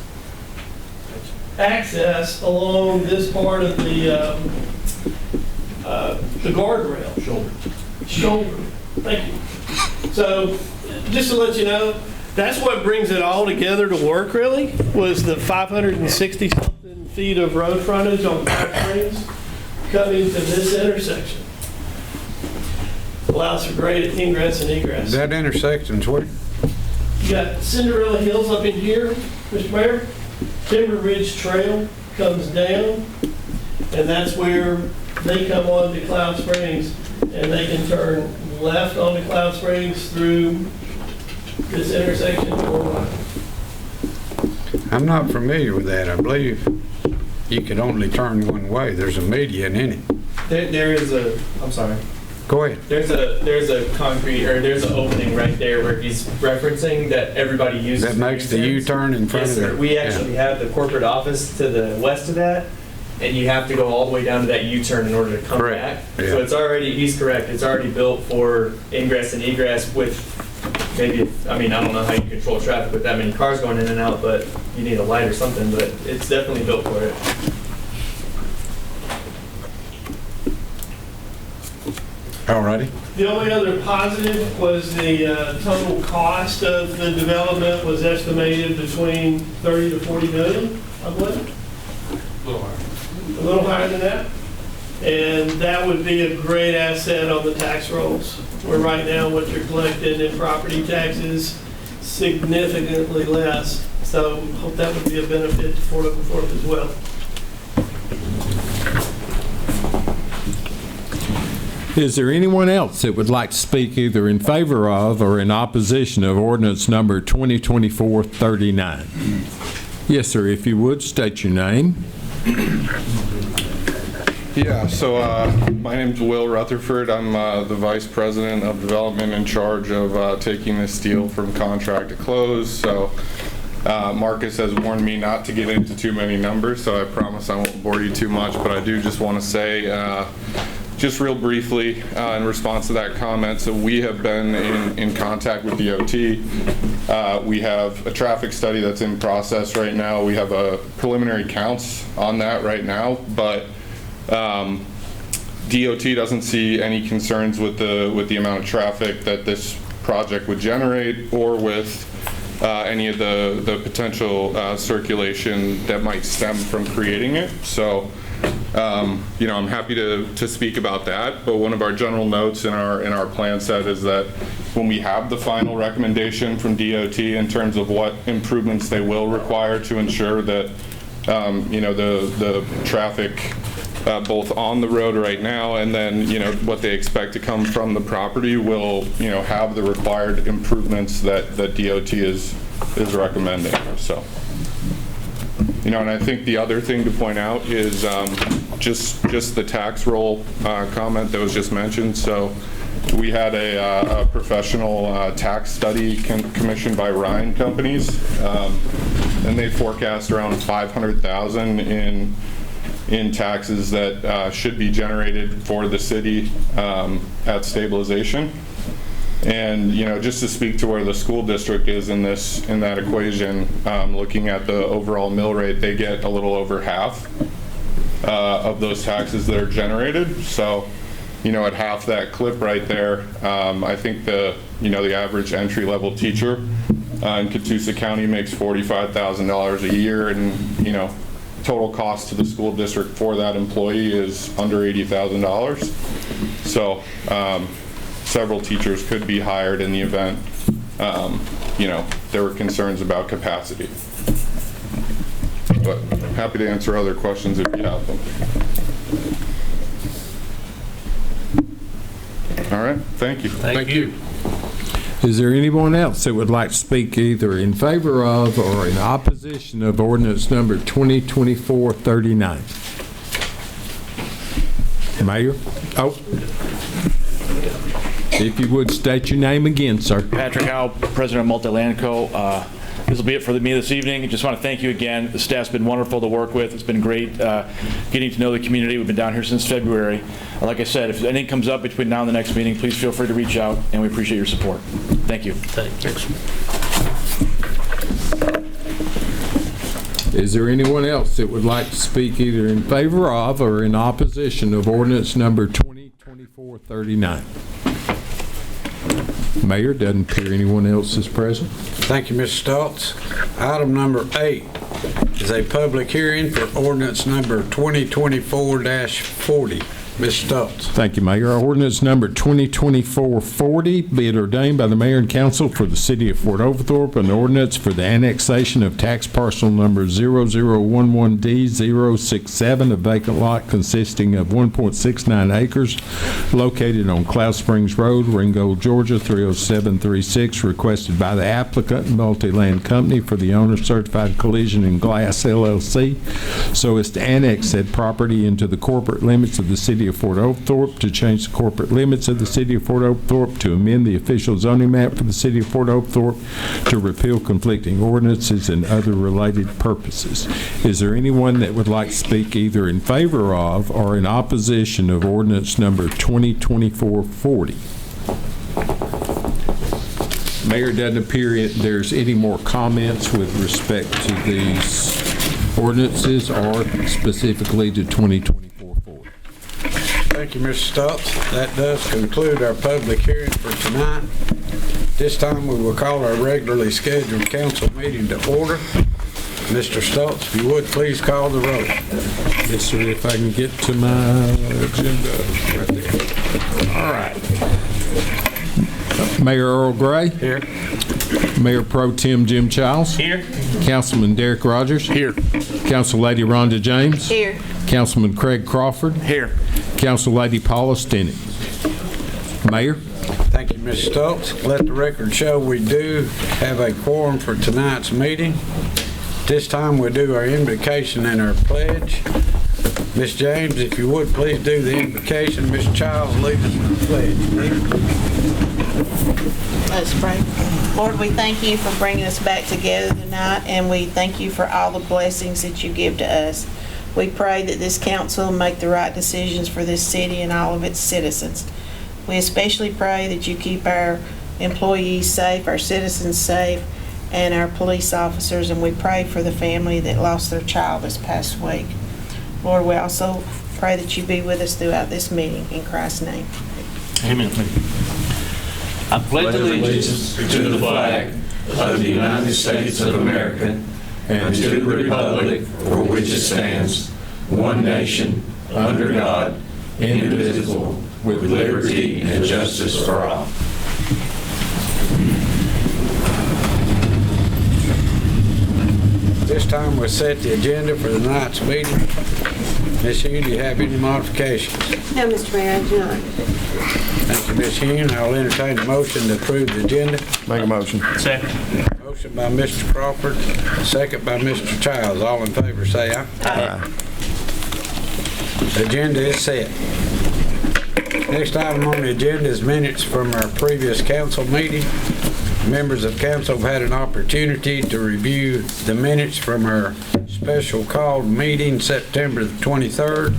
access along this part of the guardrail. Shoulder. Thank you. So just to let you know, that's what brings it all together to work, really, was the 560-something feet of road frontage on Cloud Springs coming to this intersection. Allows for great ingress and egress. That intersection's where? You got Cinderella Hills up in here, Mr. Mayor. Timber Ridge Trail comes down, and that's where they come on to Cloud Springs, and they can turn left onto Cloud Springs through this intersection or right. I'm not familiar with that. I believe you could only turn one way. There's a median in it. There is a, I'm sorry. Go ahead. There's a concrete, or there's an opening right there where he's referencing that everybody uses. That makes the U-turn in front Yes, of sir. it. We actually have the corporate office to the west of that, and you have to go all the way down to that U-turn in order to come Correct. back. Yeah. So it's already, he's correct, it's already built for ingress and egress with maybe, I mean, I don't know how you control traffic with that many cars going in and out, but you need a light or something, but it's definitely built for it. Alrighty. The only other positive was the total cost of the development was estimated between 30 to 40 million, I believe. A little higher than that. And that would be a great asset on the tax rolls, where right now what you're collecting in property taxes significantly less. So hope that would be a benefit to Fort Oglethorpe as well. Is there anyone else that would like to speak either in favor of or in opposition of ordinance number 2024-39? Yes, sir. If you would, state your name. Yeah, so my name's Will Rutherford. I'm the Vice President of Development in charge of taking this deal from contract to close. So Marcus has warned me not to get into too many numbers, so I promise I won't bore you too much, but I do just want to say, just real briefly, in response to that comment, so we have been in contact with DOT. We have a traffic study that's in process right now. We have a preliminary counts on that right now, but DOT doesn't see any concerns with the amount of traffic that this project would generate, or with any of the potential circulation that might stem from creating it. So, you know, I'm happy to speak about that, but one of our general notes in our plan set is that when we have the final recommendation from DOT in terms of what improvements they will require to ensure that, you know, the traffic both on the road right now and then, you know, what they expect to come from the property will, you know, have the required improvements that DOT is recommending. So, you know, and I think the other thing to point out is just the tax roll comment that was just mentioned. So we had a professional tax study commissioned by Ryan Companies, and they forecast around $500,000 in taxes that should be generated for the city at stabilization. And, you know, just to speak to where the school district is in that equation, looking at the overall mill rate, they get a little over half of those taxes that are generated. So, you know, at half that clip right there, I think the average entry-level teacher in Catoosa County makes $45,000 a year, and, you know, total cost to the school district for that employee is under $80,000. So several teachers could be hired in the event, you know, there were concerns about capacity. But happy to answer other questions if you have them. All right, thank you. Thank you. Is there anyone else that would like to speak either in favor of or in opposition of ordinance number 2024-39? Mayor? Oh. If you would state your name again, sir. Patrick Howe, President of Multilandco. This will be it for me this evening. I just want to thank you again. The staff's been wonderful to work with. It's been great getting to know the community. We've been down here since February. Like I said, if anything comes up between now and the next meeting, please feel free to reach out, and we appreciate your support. Thank you. Thanks. Is there anyone else that would like to speak either in favor of or in opposition of ordinance number 2024-39? Mayor, doesn't appear anyone else is present. Thank you, Mr. Stoltz. Item number 8 is a public hearing for ordinance number 2024-40. Mr. Stoltz. Thank you, Mayor. Ordinance number 2024-40, be it ordained by the mayor and council for the city of Fort Oglethorpe, an ordinance for the annexation of tax parcel number 0011D067, a vacant lot consisting of 1.69 acres located on Cloud Springs Road, Ringgold, Georgia, 30736, requested by the applicant, Multi-Land Company, for the owner, Certified Collision and Glass, LLC, so as to annex said property into the corporate limits of the city of Fort Oglethorpe, to change the corporate limits of the city of Fort Oglethorpe, to amend the official zoning map for the city of Fort Oglethorpe, to repeal conflicting ordinances and other related purposes. Is there anyone that would like to speak either in favor of or in opposition of ordinance number 2024-40? Mayor, doesn't appear there's any more comments with respect to these ordinances or specifically to 2024-40. Thank you, Mr. Stoltz. That does conclude our public hearing for tonight. This time we will call our regularly scheduled council meeting to order. Mr. Stoltz, if you would, please call the roll. Yes, sir, if I can get to my agenda right there. All right. Mayor Earl Gray. Here. Mayor Pro Tem Jim Childs. Here. Councilman Derek Rogers. Here. Council Lady Rhonda James. Here. Councilman Craig Crawford. Here. Council Lady Paula Stinnett. Mayor. Thank you, Mr. Stoltz. Let the record show we do have a quorum for tonight's meeting. This time we do our invocation and our pledge. Ms. James, if you would, please do the invocation. Ms. Childs, lead us in the pledge. Let's pray. Lord, we thank you for bringing us back together tonight, and we thank you for all the blessings that you give to us. We pray that this council will make the right decisions for this city and all of its citizens. We especially pray that you keep our employees safe, our citizens safe, and our police officers, and we pray for the family that lost their child this past week. Lord, we also pray that you be with us throughout this meeting. In Christ's name. Amen. I pledge allegiance to the flag of the United States of America and to the republic for which it stands, one nation, under God, indivisible, with liberty and justice for all. This time we'll set the agenda for the night's meeting. Ms. Hughes, do you have any modifications? No, Mr. Mayor, I do not. Thank you, Ms. Hughes. I'll entertain a motion to approve the agenda. Make a motion. Second. Motion by Mr. Crawford, second by Mr. Childs. All in favor, say aye. Aye. The agenda is set. Next item on the agenda is minutes from our previous council meeting. Members of council have had an opportunity to review the minutes from our special called meeting September the 23rd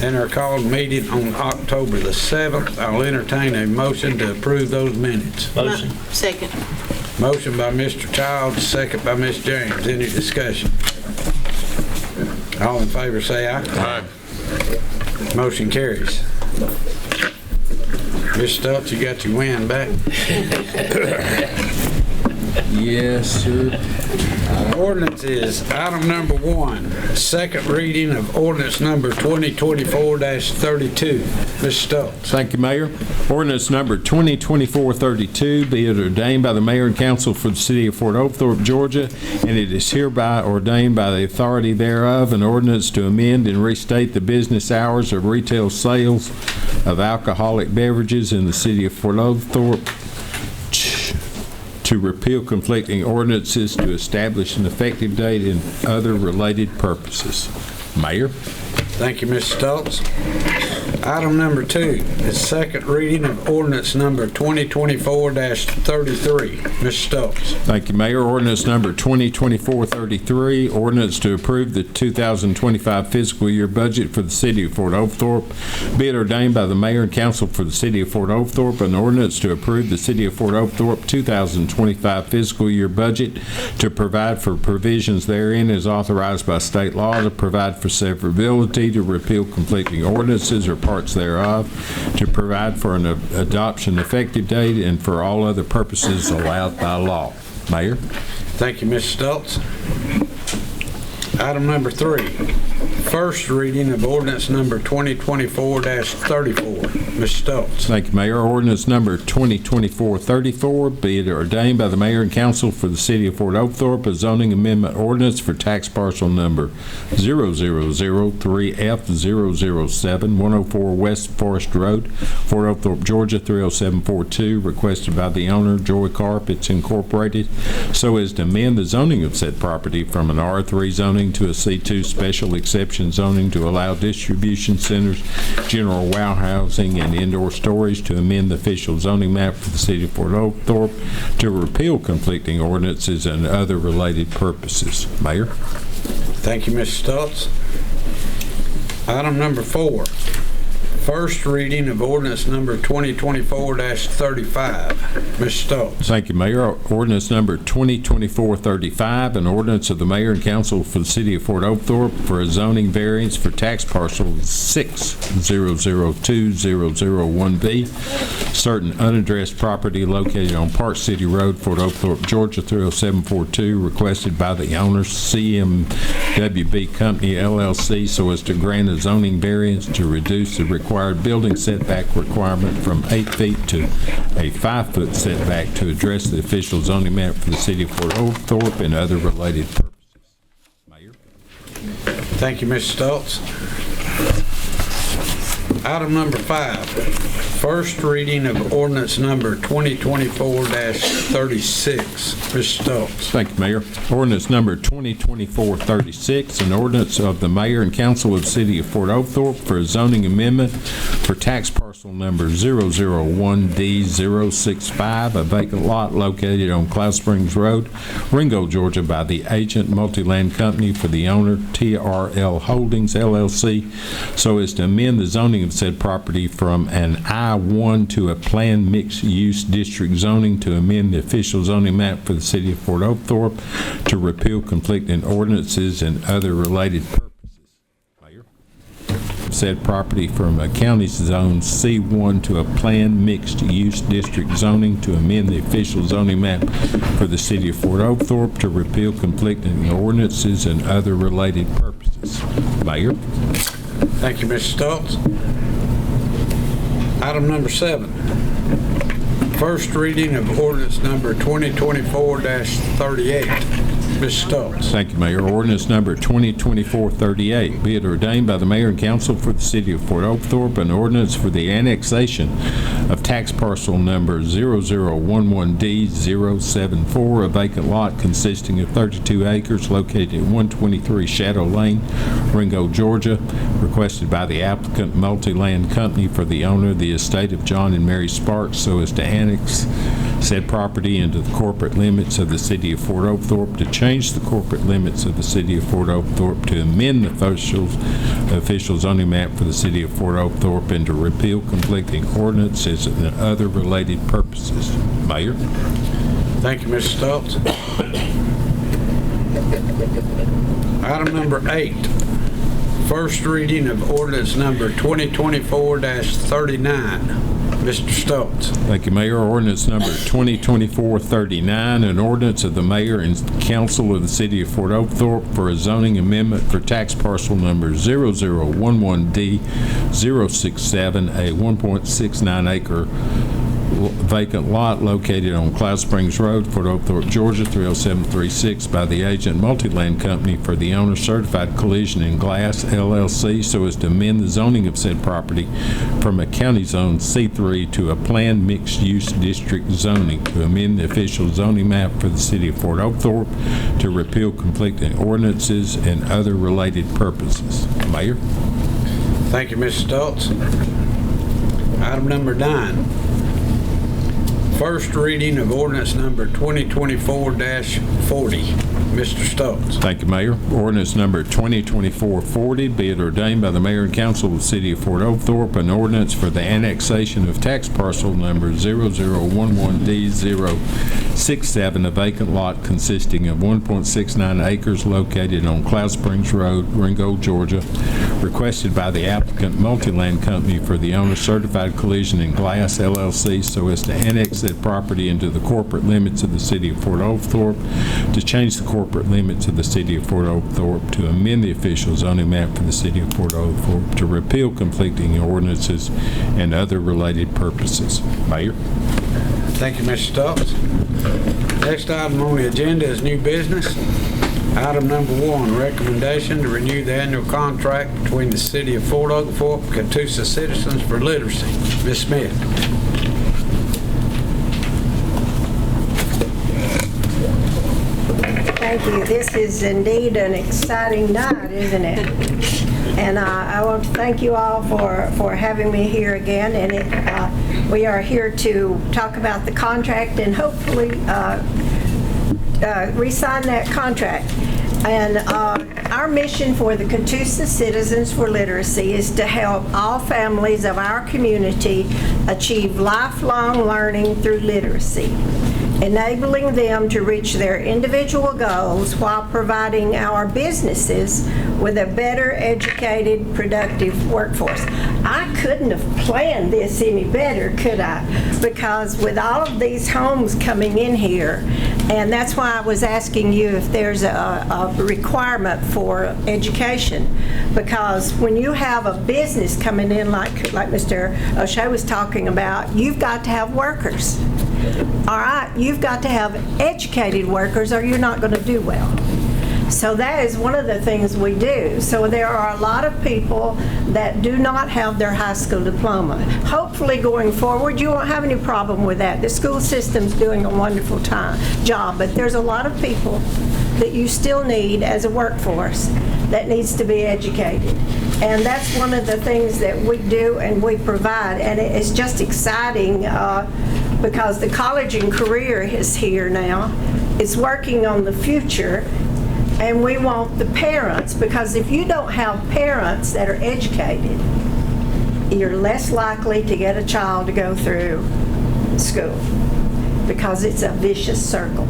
and our called meeting on October the 7th. I'll entertain a motion to approve those minutes. Motion. Second. Motion by Mr. Childs, second by Ms. James. Any discussion? All in favor say aye. Aye. Motion carries. Mr. Stutz, you got your wind back? Yes, sir. Ordinance is item number 1, second reading of ordinance number 2024-32. Mr. Stutz. Thank you, Mayor. Ordinance number 2024-32, be it ordained by the mayor and council for the city of Fort Oglethorpe, Georgia, and it is hereby ordained by the authority thereof, an ordinance to amend and restate the business hours of retail sales of alcoholic beverages in the city of Fort Oglethorpe, to repeal conflicting ordinances, to establish an effective date, and other related purposes. Mayor? Thank you, Mr. Stutz. Item number 2 is second reading of ordinance number 2024-33. Mr. Stutz. Thank you, Mayor. Ordinance number 2024-33, ordinance to approve the 2025 fiscal year budget for the city of Fort Oglethorpe. Be it ordained by the mayor and council for the city of Fort Oglethorpe, an ordinance to approve the city of Fort Oglethorpe 2025 fiscal year budget, to provide for provisions therein as authorized by state law, to provide for severability, to repeal conflicting ordinances or parts thereof, to provide for an adoption effective date, and for all other purposes allowed by law. Mayor? Thank you, Mr. Stutz. Item number 3, first reading of ordinance number 2024-34. Mr. Stutz. Thank you, Mayor. Ordinance number 2024-34, be it ordained by the mayor and council for the city of Fort Oglethorpe, a zoning amendment ordinance for tax parcel number 0003F007, 104 West Forest Road, Fort Oglethorpe, Georgia, 30742, requested by the owner, Joy Carpets Incorporated, so as to amend the zoning of said property from an R3 zoning to a C2 special exception zoning to allow distribution centers, general warehousing, and indoor storage, to amend the official zoning map for the city of Fort Oglethorpe, to repeal conflicting ordinances and other related purposes. Mayor? Thank you, Mr. Stutz. Item number 4, first reading of ordinance number 2024-35. Mr. Stutz. Thank you, Mayor. Ordinance number 2024-35, an ordinance of the mayor and council for the city of Fort Oglethorpe for a zoning variance for tax parcel 6002001B, certain unaddressed property located on Park City Road, Fort Oglethorpe, Georgia, 30742, requested by the owner, CMWB Company, LLC, so as to grant a zoning variance to reduce the required building setback requirement from 8 feet to a 5-foot setback to address the official zoning map for the city of Fort Oglethorpe and other related purposes. Mayor? Thank you, Mr. Stutz. Item number 5, first reading of ordinance number 2024-36. Mr. Stokes. Thank you, Mayor. Ordinance number 2024-36, an ordinance of the mayor and council of the city of Fort Oglethorpe for a zoning amendment for tax parcel number 001D065, a vacant lot located on Cloud Springs Road, Ringo, Georgia, by the agent Multi-Land Company for the owner, TRL Holdings, LLC, so as to amend the zoning of said property from an I-1 to a planned mixed-use district zoning, to amend the official zoning map for the city of Fort Oglethorpe, to repeal conflicting ordinances and other related purposes. Mayor? said property from a county zone C1 to a planned mixed-use district zoning to amend the official zoning map for the city of Fort Oglethorpe to repeal conflicting ordinances and other related purposes. Mayor? Thank you, Mr. Stoltz. Item number 7. First reading of ordinance number 2024-38. Mr. Stoltz. Thank you, Mayor. Ordinance number 2024-38, be it ordained by the mayor and council for the city of Fort Oglethorpe, an ordinance for the annexation of tax parcel number 0011D074, a vacant lot consisting of 32 acres located at 123 Shadow Lane, Ringo, Georgia, requested by the applicant Multi-Land Company for the owner of the estate of John and Mary Sparks so as to annex said property into the corporate limits of the city of Fort Oglethorpe, to change the corporate limits of the city of Fort Oglethorpe, to amend the official zoning map for the city of Fort Oglethorpe, and to repeal conflicting ordinances and other related purposes. Mayor? Thank you, Mr. Stoltz. Item number 8. First reading of ordinance number 2024-39. Mr. Stoltz. Thank you, Mayor. Ordinance number 2024-39, an ordinance of the mayor and council of the city of Fort Oglethorpe for a zoning amendment for tax parcel number 0011D067, a 1.69 acre vacant lot located on Cloud Springs Road, Fort Oglethorpe, Georgia 30736 by the agent Multi-Land Company for the owner Certified Collision and Glass LLC so as to amend the zoning of said property from a county zone C3 to a planned mixed-use district zoning, to amend the official zoning map for the city of Fort Oglethorpe, to repeal conflicting ordinances and other related purposes. Mayor? Thank you, Mr. Stoltz. Item number 9. First reading of ordinance number 2024-40. Mr. Stoltz. Thank you, Mayor. Ordinance number 2024-40, be it ordained by the mayor and council of the city of Fort Oglethorpe, an ordinance for the annexation of tax parcel number 0011D067, a vacant lot consisting of 1.69 acres located on Cloud Springs Road, Ringo, Georgia, requested by the applicant Multi-Land Company for the owner Certified Collision and Glass LLC so as to annex that property into the corporate limits of the city of Fort Oglethorpe, to change the corporate limits of the city of Fort Oglethorpe, to amend the official zoning map for the city of Fort Oglethorpe, to repeal conflicting ordinances and other related purposes. Mayor? Thank you, Mr. Stoltz. Next item on the agenda is new business. Item number 1, recommendation to renew the annual contract between the city of Fort Oglethorpe and Catoosa Citizens for Literacy. Ms. Smith. Thank you. This is indeed an exciting night, isn't it? And I want to thank you all for having me here again. And we are here to talk about the contract and hopefully re-sign that contract. And our mission for the Catoosa Citizens for Literacy is to help all families of our community achieve lifelong learning through literacy, enabling them to reach their individual goals while providing our businesses with a better educated, productive workforce. I couldn't have planned this any better, could I? Because with all of these homes coming in here, and that's why I was asking you if there's a requirement for education, because when you have a business coming in like Mr. O'Shea was talking about, you've got to have workers. All right, you've got to have educated workers or you're not going to do well. So that is one of the things we do. So there are a lot of people that do not have their high school diploma. Hopefully going forward, you won't have any problem with that. The school system's doing a wonderful job, but there's a lot of people that you still need as a workforce that needs to be educated. And that's one of the things that we do and we provide. And it's just exciting because the college and career is here now. It's working on the future. And we want the parents, because if you don't have parents that are educated, you're less likely to get a child to go through school, because it's a vicious circle.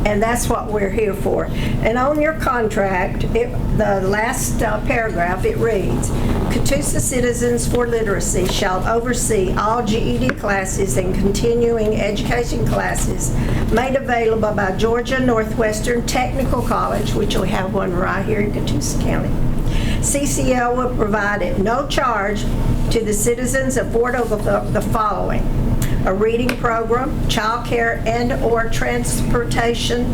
And that's what we're here for. And on your contract, the last paragraph, it reads, Catoosa Citizens for Literacy shall oversee all GED classes and continuing education classes made available by Georgia Northwestern Technical College, which we have one right here in Catoosa County. CCL will provide at no charge to the citizens of Fort Oglethorpe the following: a reading program, child care and/or transportation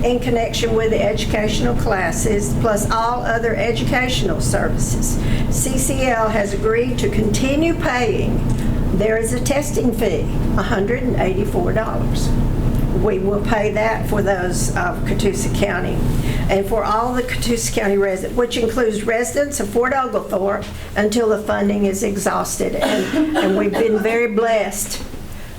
in connection with the educational classes, plus all other educational services. CCL has agreed to continue paying. There is a testing fee, $184. We will pay that for those of Catoosa County. And for all the Catoosa County residents, which includes residents of Fort Oglethorpe, until the funding is exhausted. And we've been very blessed,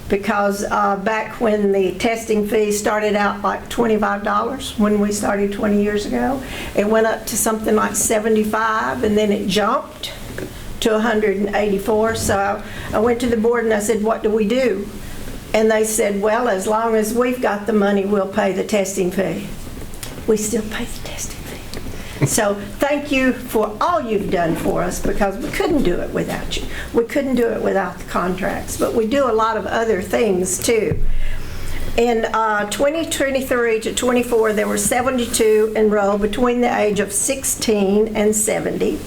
because back when the testing fee started out like $25 when we started 20 years ago, it went up to something like $75, and then it jumped to $184. So I went to the board and I said, what do we do? And they said, well, as long as we've got the money, we'll pay the testing fee. We still pay the testing fee. So thank you for all you've done for us, because we couldn't do it without you. We couldn't do it without the contracts, but we do a lot of other things too. In 2023 to 24, there were 72 enrolled between the age of 16 and 70.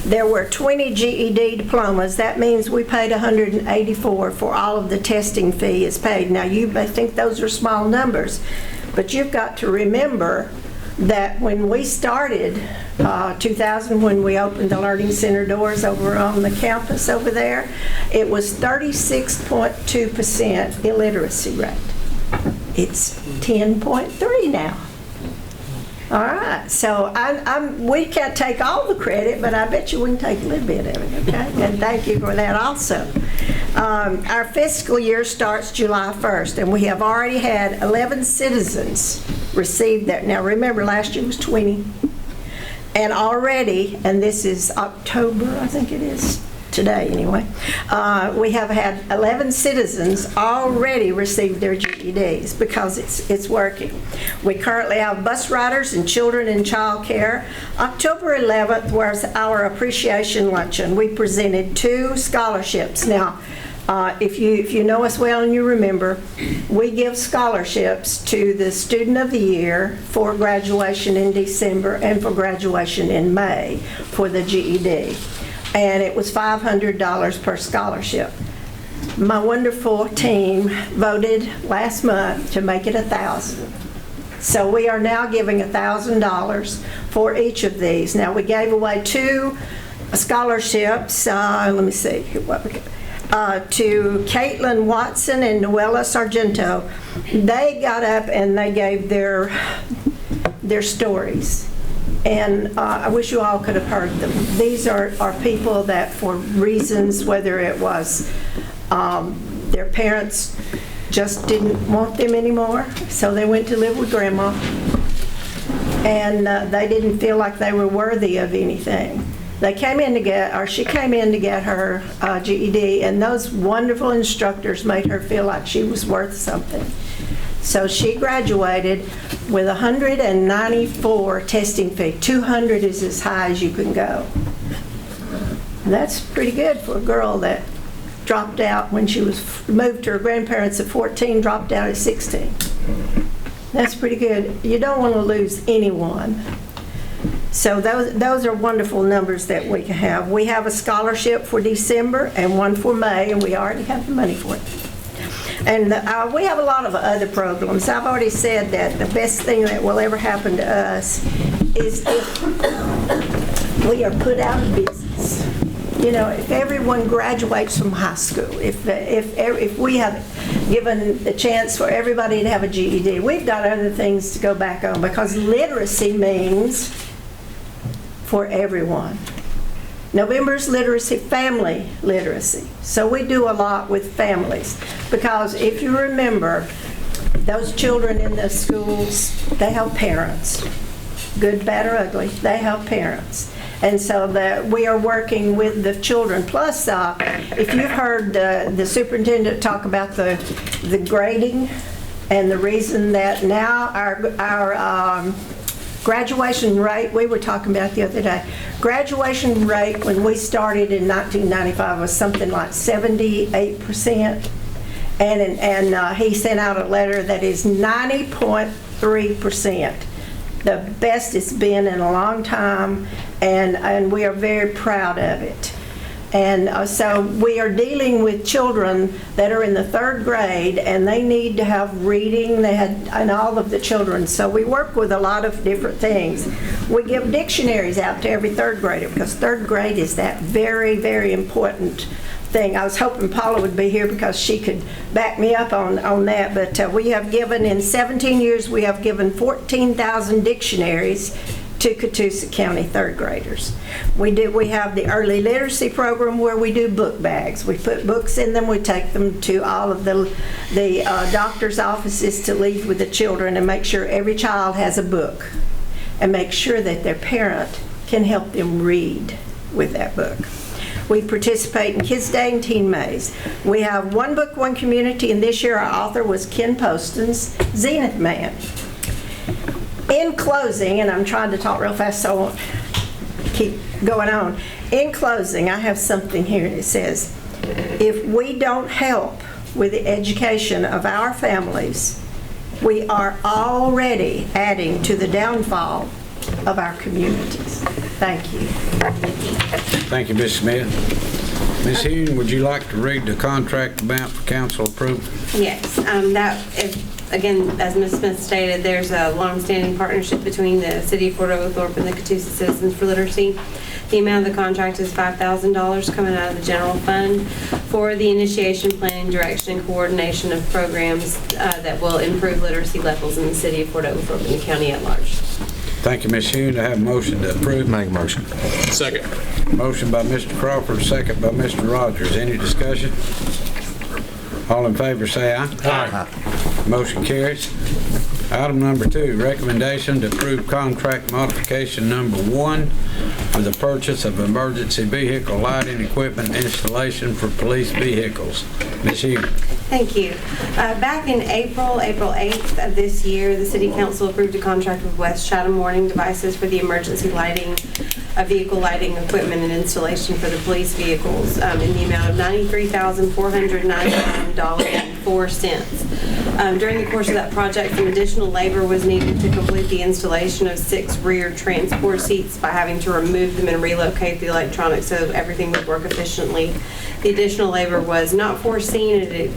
There were 20 GED diplomas. That means we paid $184 for all of the testing fee is paid. Now, you may think those are small numbers, but you've got to remember that when we started 2000, when we opened the Learning Center doors over on the campus over there, it was 36.2% illiteracy rate. It's 10.3 now. All right, so we can't take all the credit, but I bet you we can take a little bit of it, okay? And thank you for that also. Our fiscal year starts July 1st, and we have already had 11 citizens receive that. Now remember, last year was 20. And already, and this is October, I think it is, today anyway, we have had 11 citizens already receive their GEDs, because it's working. We currently have bus riders and children in child care. October 11th was our appreciation luncheon. We presented 2 scholarships. Now, if you know us well and you remember, we give scholarships to the student of the year for graduation in December and for graduation in May for the GED. And it was $500 per scholarship. My wonderful team voted last month to make it $1,000. So we are now giving $1,000 for each of these. Now, we gave away 2 scholarships, let me see, to Caitlin Watson and Noella Sargento. They got up and they gave their stories. And I wish you all could have heard them. These are people that, for reasons, whether it was their parents just didn't want them anymore, so they went to live with grandma, and they didn't feel like they were worthy of anything. They came in to get, or she came in to get her GED, and those wonderful instructors made her feel like she was worth something. So she graduated with 194 testing fee. 200 is as high as you can go. And that's pretty good for a girl that dropped out when she was moved to her grandparents at 14, dropped out at 16. That's pretty good. You don't want to lose anyone. So those are wonderful numbers that we can have. We have a scholarship for December and one for May, and we already have the money for it. And we have a lot of other programs. I've already said that the best thing that will ever happen to us is if we are put out of business. You know, if everyone graduates from high school, if we have given a chance for everybody to have a GED, we've got other things to go back on, because literacy means for everyone. November's literacy, family literacy. So we do a lot with families, because if you remember, those children in the schools, they have parents. Good, bad, or ugly, they have parents. And so that we are working with the children. Plus, if you've heard the superintendent talk about the grading And the reason that now our graduation rate, we were talking about the other day, graduation rate when we started in 1995 was something like 78%. And he sent out a letter that is 90.3%. The best it's been in a long time, and we are very proud of it. And so we are dealing with children that are in the 3rd grade, and they need to have reading, and all of the children. So we work with a lot of different things. We give dictionaries out to every 3rd grader, because 3rd grade is that very, very important thing. I was hoping Paula would be here because she could back me up on that, but we have given, in 17 years, we have given 14,000 dictionaries to Catoosa County 3rd graders. We have the early literacy program where we do book bags. We put books in them, we take them to all of the doctor's offices to leave with the children and make sure every child has a book and make sure that their parent can help them read with that book. We participate in Kids Day and Teen Maze. We have One Book, One Community, and this year our author was Ken Poston's Zenith Man. In closing, and I'm trying to talk real fast so I won't keep going on. In closing, I have something here that says, if we don't help with the education of our families, we are already adding to the downfall of our communities. Thank you. Thank you, Ms. Smith. Ms. Hune, would you like to read the contract amount for council approval? Yes, again, as Ms. Smith stated, there's a long-standing partnership between the City of Fort Oglethorpe and the Catoosa Citizens for Literacy. The amount of the contract is $5,000 coming out of the general fund for the initiation, planning, direction, and coordination of programs that will improve literacy levels in the City of Fort Oglethorpe and the county at large. Thank you, Ms. Hune. I have a motion to approve. Make a motion. Second. Motion by Mr. Crawford, second by Mr. Rogers. Any discussion? All in favor say aye. Aye. Motion carries. Item number 2, recommendation to approve contract modification number 1 for the purchase of emergency vehicle lighting equipment installation for police vehicles. Ms. Hughes. Thank you. Back in April 8th of this year, the City Council approved a contract with West Chatham Warning Devices for the emergency lighting, vehicle lighting equipment and installation for the police vehicles in the amount of $93,499.04. During the course of that project, some additional labor was needed to complete the installation of 6 rear transport seats by having to remove them and relocate the electronics so everything would work efficiently. The additional labor was not foreseen and it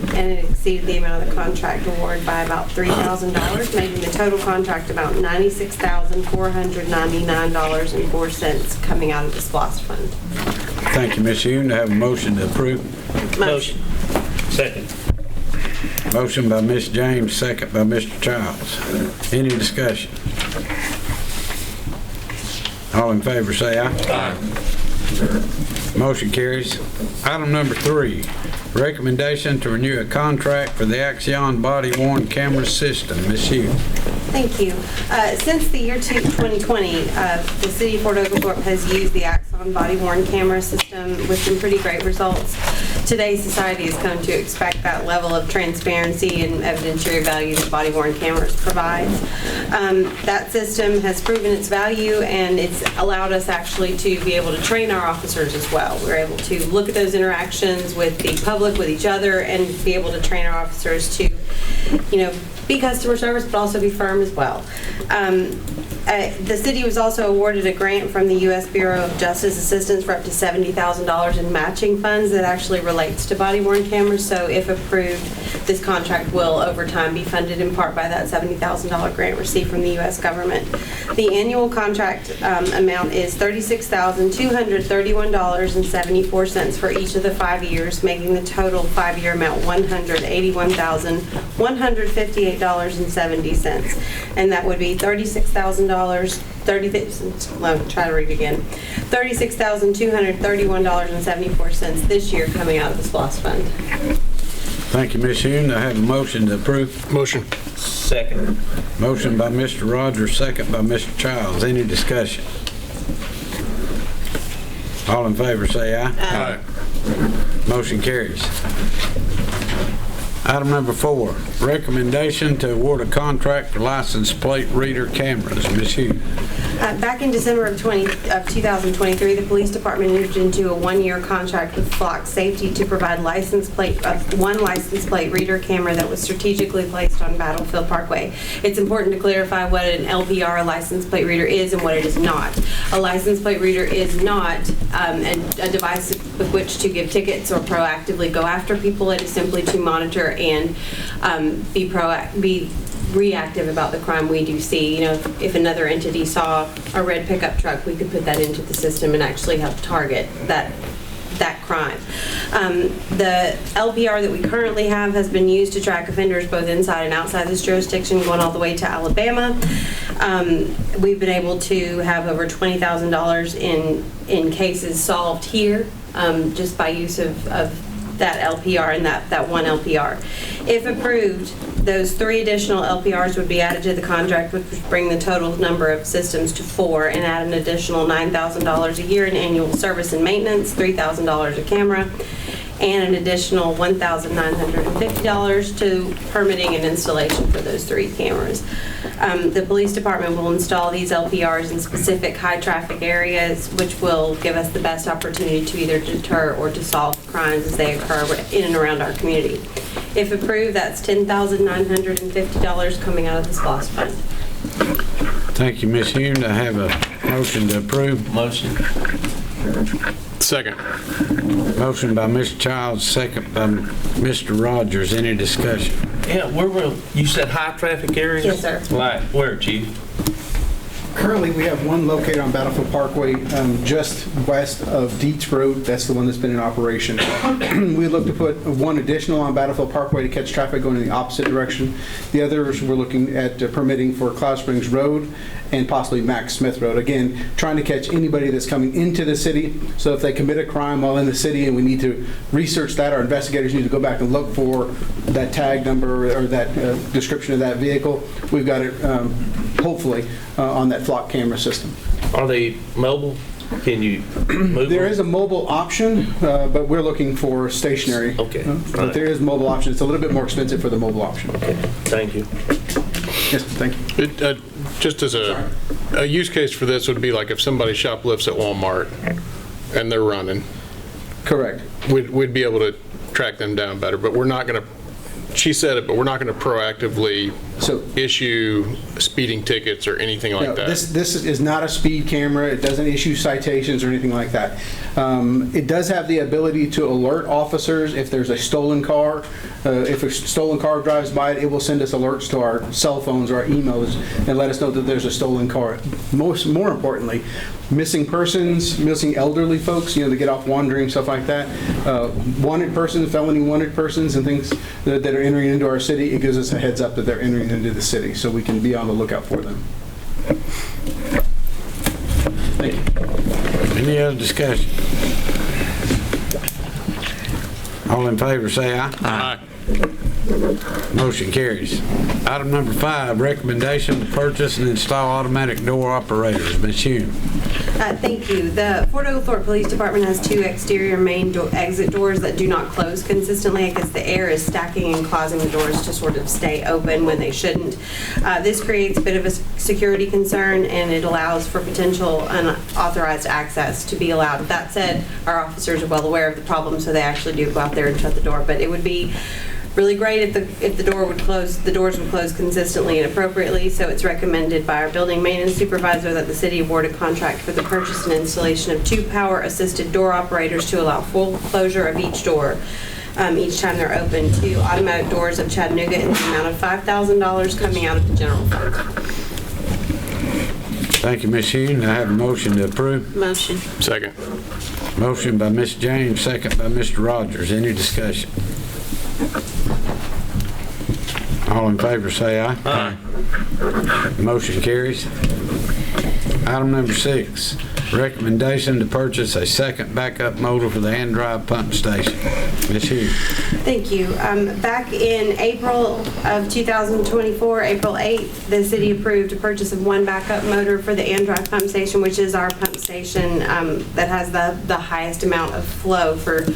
exceeded the amount of the contract award by about $3,000, making the total contract about $96,499.04 coming out of the SPLOST fund. Thank you, Ms. Hune. I have a motion to approve. Motion. Second. Motion by Ms. James, second by Mr. Childs. Any discussion? All in favor say aye. Aye. Motion carries. Item number 3, recommendation to renew a contract for the Axion body-worn camera system. Ms. Hughes. Thank you. Since the year 2020, the City of Fort Oglethorpe has used the Axon body-worn camera system with some pretty great results. Today's society has come to expect that level of transparency and evidentiary value that body-worn cameras provides. That system has proven its value, and it's allowed us actually to be able to train our officers as well. We're able to look at those interactions with the public, with each other, and be able to train our officers to, be customer service, but also be firm as well. The city was also awarded a grant from the U.S. Bureau of Justice Assistance for up to $70,000 in matching funds that actually relates to body-worn cameras. So if approved, this contract will over time be funded in part by that $70,000 grant received from the U.S. government. The annual contract amount is $36,231.74 for each of the 5 years, making the total 5-year amount $181,158.70. And that would be $36,231.74 this year coming out of the SPLOST fund. Thank you, Ms. Hune. I have a motion to approve. Motion. Second. Motion by Mr. Rogers, second by Mr. Childs. Any discussion? All in favor say aye. Aye. Motion carries. Item number 4, recommendation to award a contract for license plate reader cameras. Ms. Hughes. Back in December of 2023, the police department entered into a one-year contract with Flock Safety to provide one license plate reader camera that was strategically placed on Battlefield Parkway. It's important to clarify what an LPR, license plate reader, is and what it is not. A license plate reader is not a device with which to give tickets or proactively go after people. It is simply to monitor and be reactive about the crime we do see. You know, if another entity saw a red pickup truck, we could put that into the system and actually help target that crime. The LPR that we currently have has been used to track offenders both inside and outside this jurisdiction, going all the way to Alabama. We've been able to have over $20,000 in cases solved here just by use of that LPR and that one LPR. If approved, those 3 additional LPRs would be added to the contract, which would bring the total number of systems to 4 and add an additional $9,000 a year in annual service and maintenance, $3,000 a camera, and an additional $1,950 to permitting and installation for those 3 cameras. The police department will install these LPRs in specific high-traffic areas, which will give us the best opportunity to either deter or to solve crimes as they occur in and around our community. If approved, that's $10,950 coming out of the SPOS fund. Thank you, Ms. Hume. I have a motion to approve. Motion. Second. Motion by Mr. Childs, second by Mr. Rogers. Any discussion? Yeah, you said high traffic areas? Yes, sir. Like where, Chief? Currently, we have one located on Battlefield Parkway just west of Dietz Road. That's the one that's been in operation. We look to put one additional on Battlefield Parkway to catch traffic going in the opposite direction. The others, we're looking at permitting for Cloud Springs Road and possibly Max Smith Road. Again, trying to catch anybody that's coming into the city. So if they commit a crime while in the city and we need to research that, our investigators need to go back and look for that tag number or that description of that vehicle. We've got it hopefully on that Flock camera system. Are they mobile? Can you move There them? is a mobile option, but we're looking for stationary. Okay. But there is a mobile option. It's a little bit more expensive for the mobile option. Okay. Thank you. Yes, thank you. Just as a use case for this would be like if somebody shoplifts at Walmart and they're running. Correct. We'd be able to track them down better, but we're not going to, she said it, but we're not going to proactively issue speeding tickets or anything like that. This is not a speed camera. It doesn't issue citations or anything like that. It does have the ability to alert officers if there's a stolen car. If a stolen car drives by, it will send us alerts to our cell phones or our emails and let us know that there's a stolen car. More importantly, missing persons, missing elderly folks, they get off wandering, stuff like that. Wanted persons, felony wanted persons, and things that are entering into our city. It gives us a heads up that they're entering into the city, so we can be on the lookout for them. Thank you. Any other discussion? All in favor, say aye. Aye. Motion carries. Item number 5, recommendation to purchase and install automatic door operators. Ms. Hume. Thank you. The Fort Oglethorpe Police Department has 2 exterior main exit doors that do not close consistently because the air is stacking and causing the doors to sort of stay open when they shouldn't. This creates a bit of a security concern, and it allows for potential unauthorized access to be allowed. That said, our officers are well aware of the problem, so they actually do go out there and shut the door. But it would be really great if the doors would close consistently and appropriately, so it's recommended by our building maintenance supervisor that the city award a contract for the purchase and installation of 2 power-assisted door operators to allow full closure of each door each time they're open. 2 automatic doors of Chattanooga in the amount of $5,000 coming out of the general fund. Thank you, Ms. Hume. I have a motion to approve. Motion. Second. Motion by Ms. James, second by Mr. Rogers. Any discussion? All in favor, say aye. Aye. Motion carries. Item number 6, recommendation to purchase a second backup motor for the hand drive pump station. Ms. Hughes. Thank you. Back in April of 2024, April 8th, the city approved a purchase of 1 backup motor for the Andrive pump station, which is our pump station that has the highest amount of flow for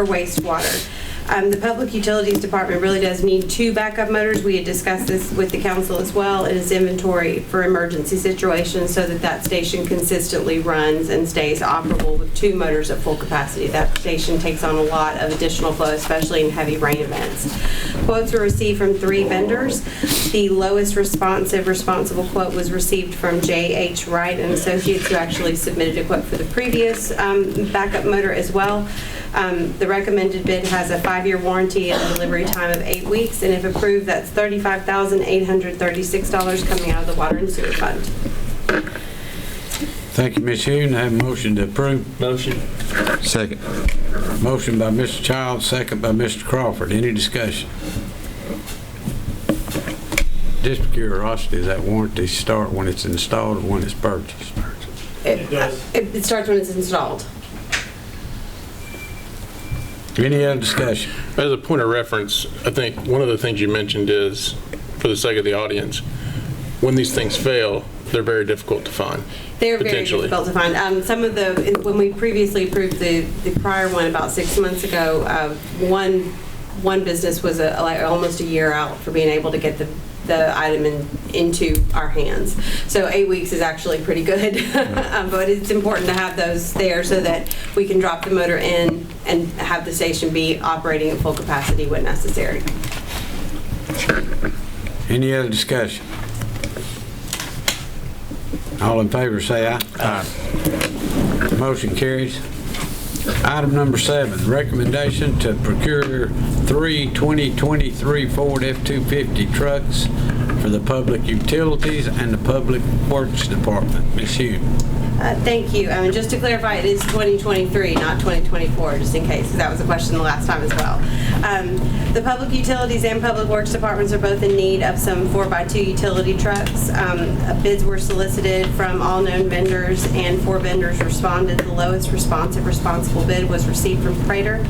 wastewater. The Public Utilities Department really does need 2 backup motors. We had discussed this with the council as well. It is inventory for emergency situations so that that station consistently runs and stays operable with 2 motors at full capacity. That station takes on a lot of additional flow, especially in heavy rain events. Quotes were received from 3 vendors. The lowest responsible quote was received from J.H. Wright and Associates, who actually submitted a quote for the previous backup motor as well. The recommended bid has a 5-year warranty and a delivery time of 8 weeks, and if approved, that's $35,836 coming out of the Water and Sewer Fund. Thank you, Ms. Hune. I have a motion to approve. Motion. Second. Motion by Mr. Childs, second by Mr. Crawford. Any discussion? Just for curiosity, does that warranty start when it's installed or when it's purchased? It does. It starts when it's installed. Any other discussion? As a point of reference, I think one of the things you mentioned is, for the sake of the audience, when these things fail, they're very difficult to find. They're very difficult to find. Some of when we previously approved the prior one about 6 months ago, one business was like almost a year out for being able to get the item into our hands. So 8 weeks is actually pretty good, but it's important to have those there so that we can drop the motor in and have the station be operating at full capacity when necessary. Any other discussion? All in favor say aye. Aye. Motion carries. Item number 7, recommendation to procure 3 2023 Ford F-250 trucks for the Public Utilities and the Public Works Department. Ms. Hune. Thank you. Just to clarify, it is 2023, not 2024, just in case, because that was a question the last time as well. The Public Utilities and Public Works Departments are both in need of some 4x2 utility trucks. Bids were solicited from all known vendors, and 4 vendors responded. The lowest responsible bid was received from Prater.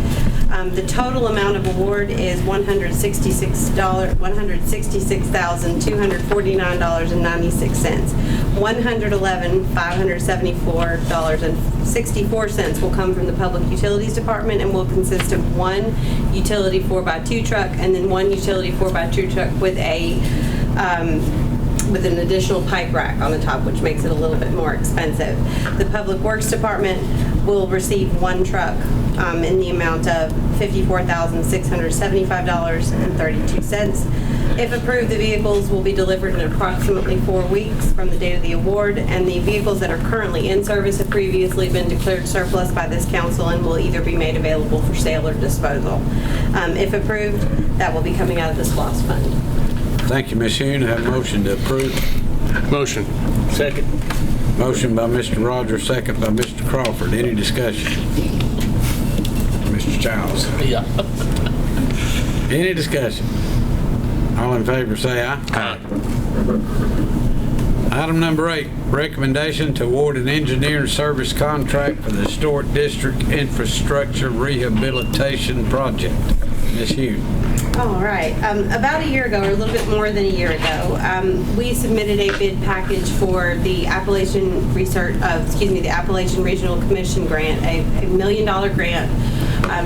The total amount of award is $166,249.96. $111,574.64 will come from the Public Utilities Department and will consist of 1 utility 4x2 truck and then 1 utility 4x2 truck with with an additional pipe rack on the top, which makes it a little bit more expensive. The Public Works Department will receive 1 truck in the amount of $54,675.32. If approved, the vehicles will be delivered in approximately 4 weeks from the date of the award, and the vehicles that are currently in service have previously been declared surplus by this council and will either be made available for sale or disposal. If approved, that will be coming out of the SLOSS fund. Thank you, Ms. Hune. I have a motion to approve. Motion. Second. Motion by Mr. Rogers, second by Mr. Crawford. Any discussion? Mr. Childs. Yeah. Any discussion? All in favor say aye. Aye. Item number 8, recommendation to award an engineering service contract for the Historic District Infrastructure Rehabilitation Project. Ms. Hughes. All right. About a year ago, or a little bit more than a year ago, we submitted a bid package for the Appalachian Regional Commission grant, a $1 million grant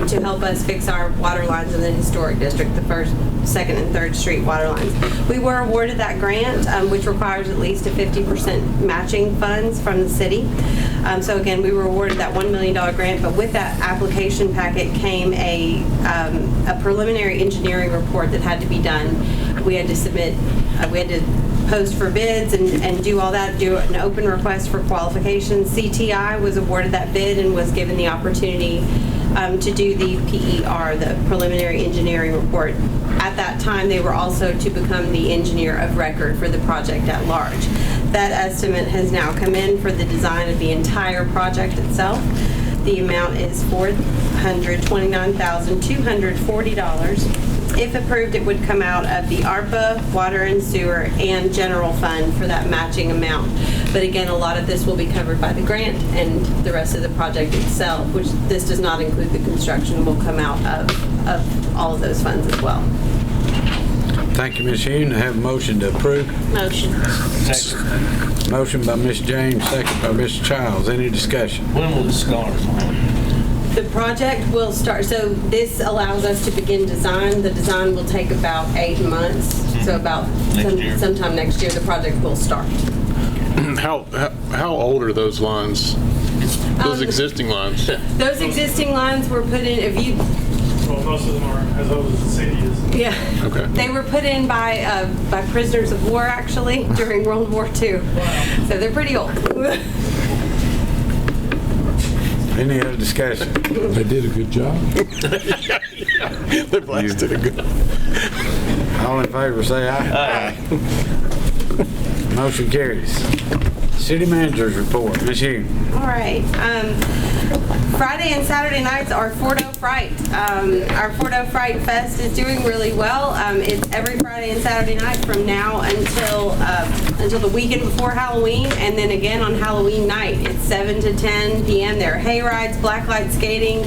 to help us fix our water lines in the historic district, the 1st, 2nd, and 3rd Street water lines. We were awarded that grant, which requires at least a 50% matching funds from the city. So again, we were awarded that $1 million grant, but with that application packet came a preliminary engineering report that had to be done. We had to submit, we had to post for bids and do all that, do an open request for qualifications. CTI was awarded that bid and was given the opportunity to do the PER, the preliminary engineering report. At that time, they were also to become the engineer of record for the project at large. That estimate has now come in for the design of the entire project itself. The amount is $429,240. If approved, it would come out of the ARPA, Water and Sewer, and General Fund for that matching amount. But again, a lot of this will be covered by the grant, and the rest of the project itself, which this does not include the construction, will come out of all of those funds as well. Thank you, Ms. Hune. I have a motion to approve. Motion. Second. Motion by Ms. James, second by Mr. Childs. Any discussion? When will the scars on? The project will start, so this allows us to begin design. The design will take about 8 months, so about sometime next year, the project will start. How old are those lines? Those existing lines? Those existing lines were put in, Well, most of them are as old as the city is. yeah. Okay. They were put in by prisoners of war, actually, during World War II. So they're pretty old. Any other discussion? They did a good job. They blasted a good. All in favor, say aye. Motion carries. City Manager's report. Ms. Hughes. All right. Friday and Saturday nights are Fort O Fright. Our Fort O Fright Fest is doing really well. It's every Friday and Saturday night from now until the weekend before Halloween, and then again on Halloween night. It's 7 to 10 p.m. There are hay rides, blacklight skating,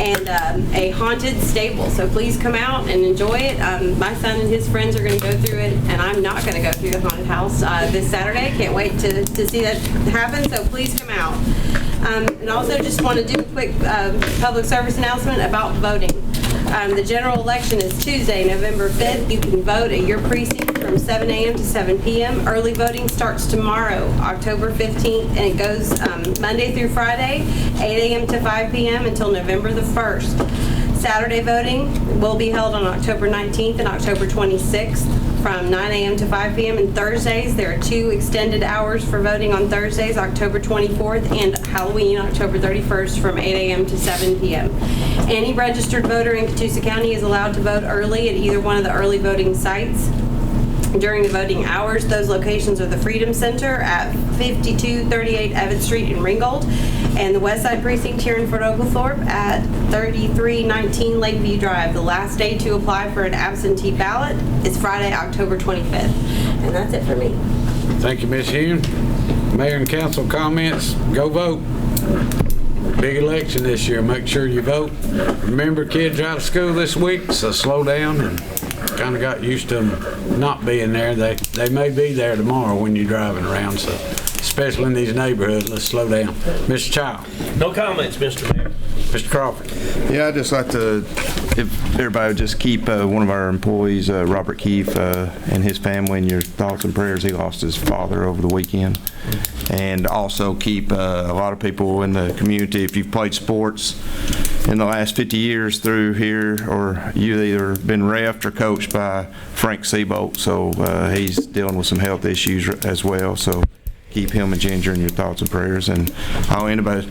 and a haunted stable. So please come out and enjoy it. My son and his friends are going to go through it, and I'm not going to go through the haunted house this Saturday. Can't wait to see that happen, so please come out. And also just want to do a quick public service announcement about voting. The general election is Tuesday, November 5th. You can vote at your precinct from 7 a.m. to 7 p.m. Early voting starts tomorrow, October 15th, and it goes Monday through Friday, 8 a.m. to 5 p.m. until November the 1st. Saturday voting will be held on October 19th and October 26th from 9 a.m. to 5 p.m. And Thursdays, there are 2 extended hours for voting on Thursdays, October 24th and Halloween, October 31st from 8 a.m. to 7 p.m. Any registered voter in Catoosa County is allowed to vote early at either one of the early voting sites during the voting hours. Those locations are the Freedom Center at 5238 Evans Street in Ringgold, and the West Side Precinct here in Fort Oglethorpe at 3319 Lakeview Drive. The last day to apply for an absentee ballot is Friday, October 25th. And that's it for me. Thank you, Ms. Hume. Mayor and council comments. Go vote. Big election this year. Make sure you vote. Remember, kids are out of school this week, so slow down and kind of got used to them not being there. They may be there tomorrow when you're driving around, so especially in these neighborhoods, let's slow down. Mr. Child. No comments, Mr. Mayor. Mr. Crawford. Yeah, I'd just like to, if everybody would just keep one of our employees, Robert Keefe, and his family in your thoughts and prayers. He lost his father over the weekend. And also keep a lot of people in the community, if you've played sports in the last 50 years through here, or you've either been reffed or coached by Frank Seabolt, so he's dealing with some health issues as well, so keep him and Ginger in your thoughts and prayers. And I'll end by,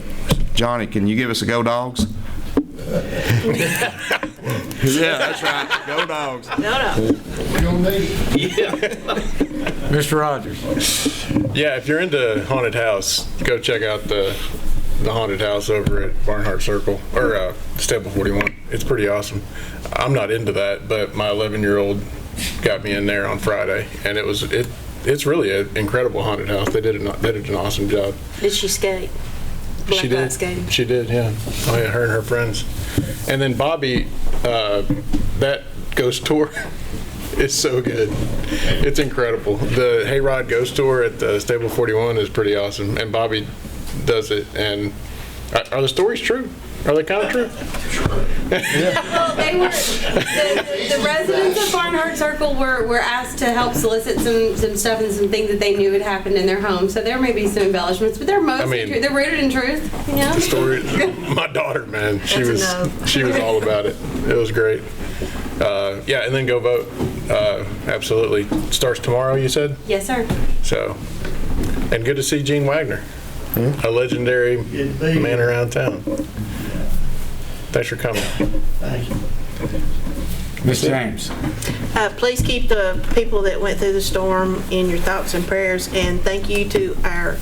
Johnny, can you give us a Go Dogs? Yeah, that's right. Go Dogs. No. We're gonna need it. Yeah. Mr. Rogers. Yeah, if you're into haunted house, go check out the haunted house over at Barnhart Circle, or Stable 41. It's pretty awesome. I'm not into that, but my 11-year-old got me in there on Friday, and it's really an incredible haunted house. They did an awesome job. Did she skate? She did. Skating? She did, yeah. Oh yeah, her and her friends. And then Bobby, that ghost tour is so good. It's incredible. The Hayride Ghost Tour at the Stable 41 is pretty awesome, and Bobby does it. And are the stories true? Are they kind of true? Well, they were, the residents of Barnhart Circle were asked to help solicit some stuff and some things that they knew had happened in their home. So there may be some embellishments, but they're mostly true. They're rooted in truth. You know? The story, my daughter, man, she was all about it. It was great. Yeah, and then go vote. Absolutely. Starts tomorrow, you said? Yes, sir. So, and good to see Gene Wagner, a legendary man around town. Thanks for coming. Thank you. Ms. James. Please keep the people that went through the storm in your thoughts and prayers, and thank you to our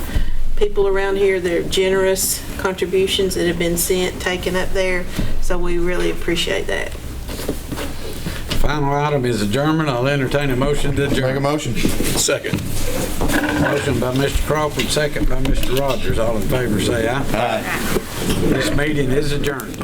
people around here, their generous contributions that have been taken up there, so we really appreciate that. Final item is adjournment. I'll entertain a motion to adjourn. Make a motion. Second. Motion by Mr. Crawford, second by Mr. Rogers. All in favor say aye. Aye. This meeting is adjourned.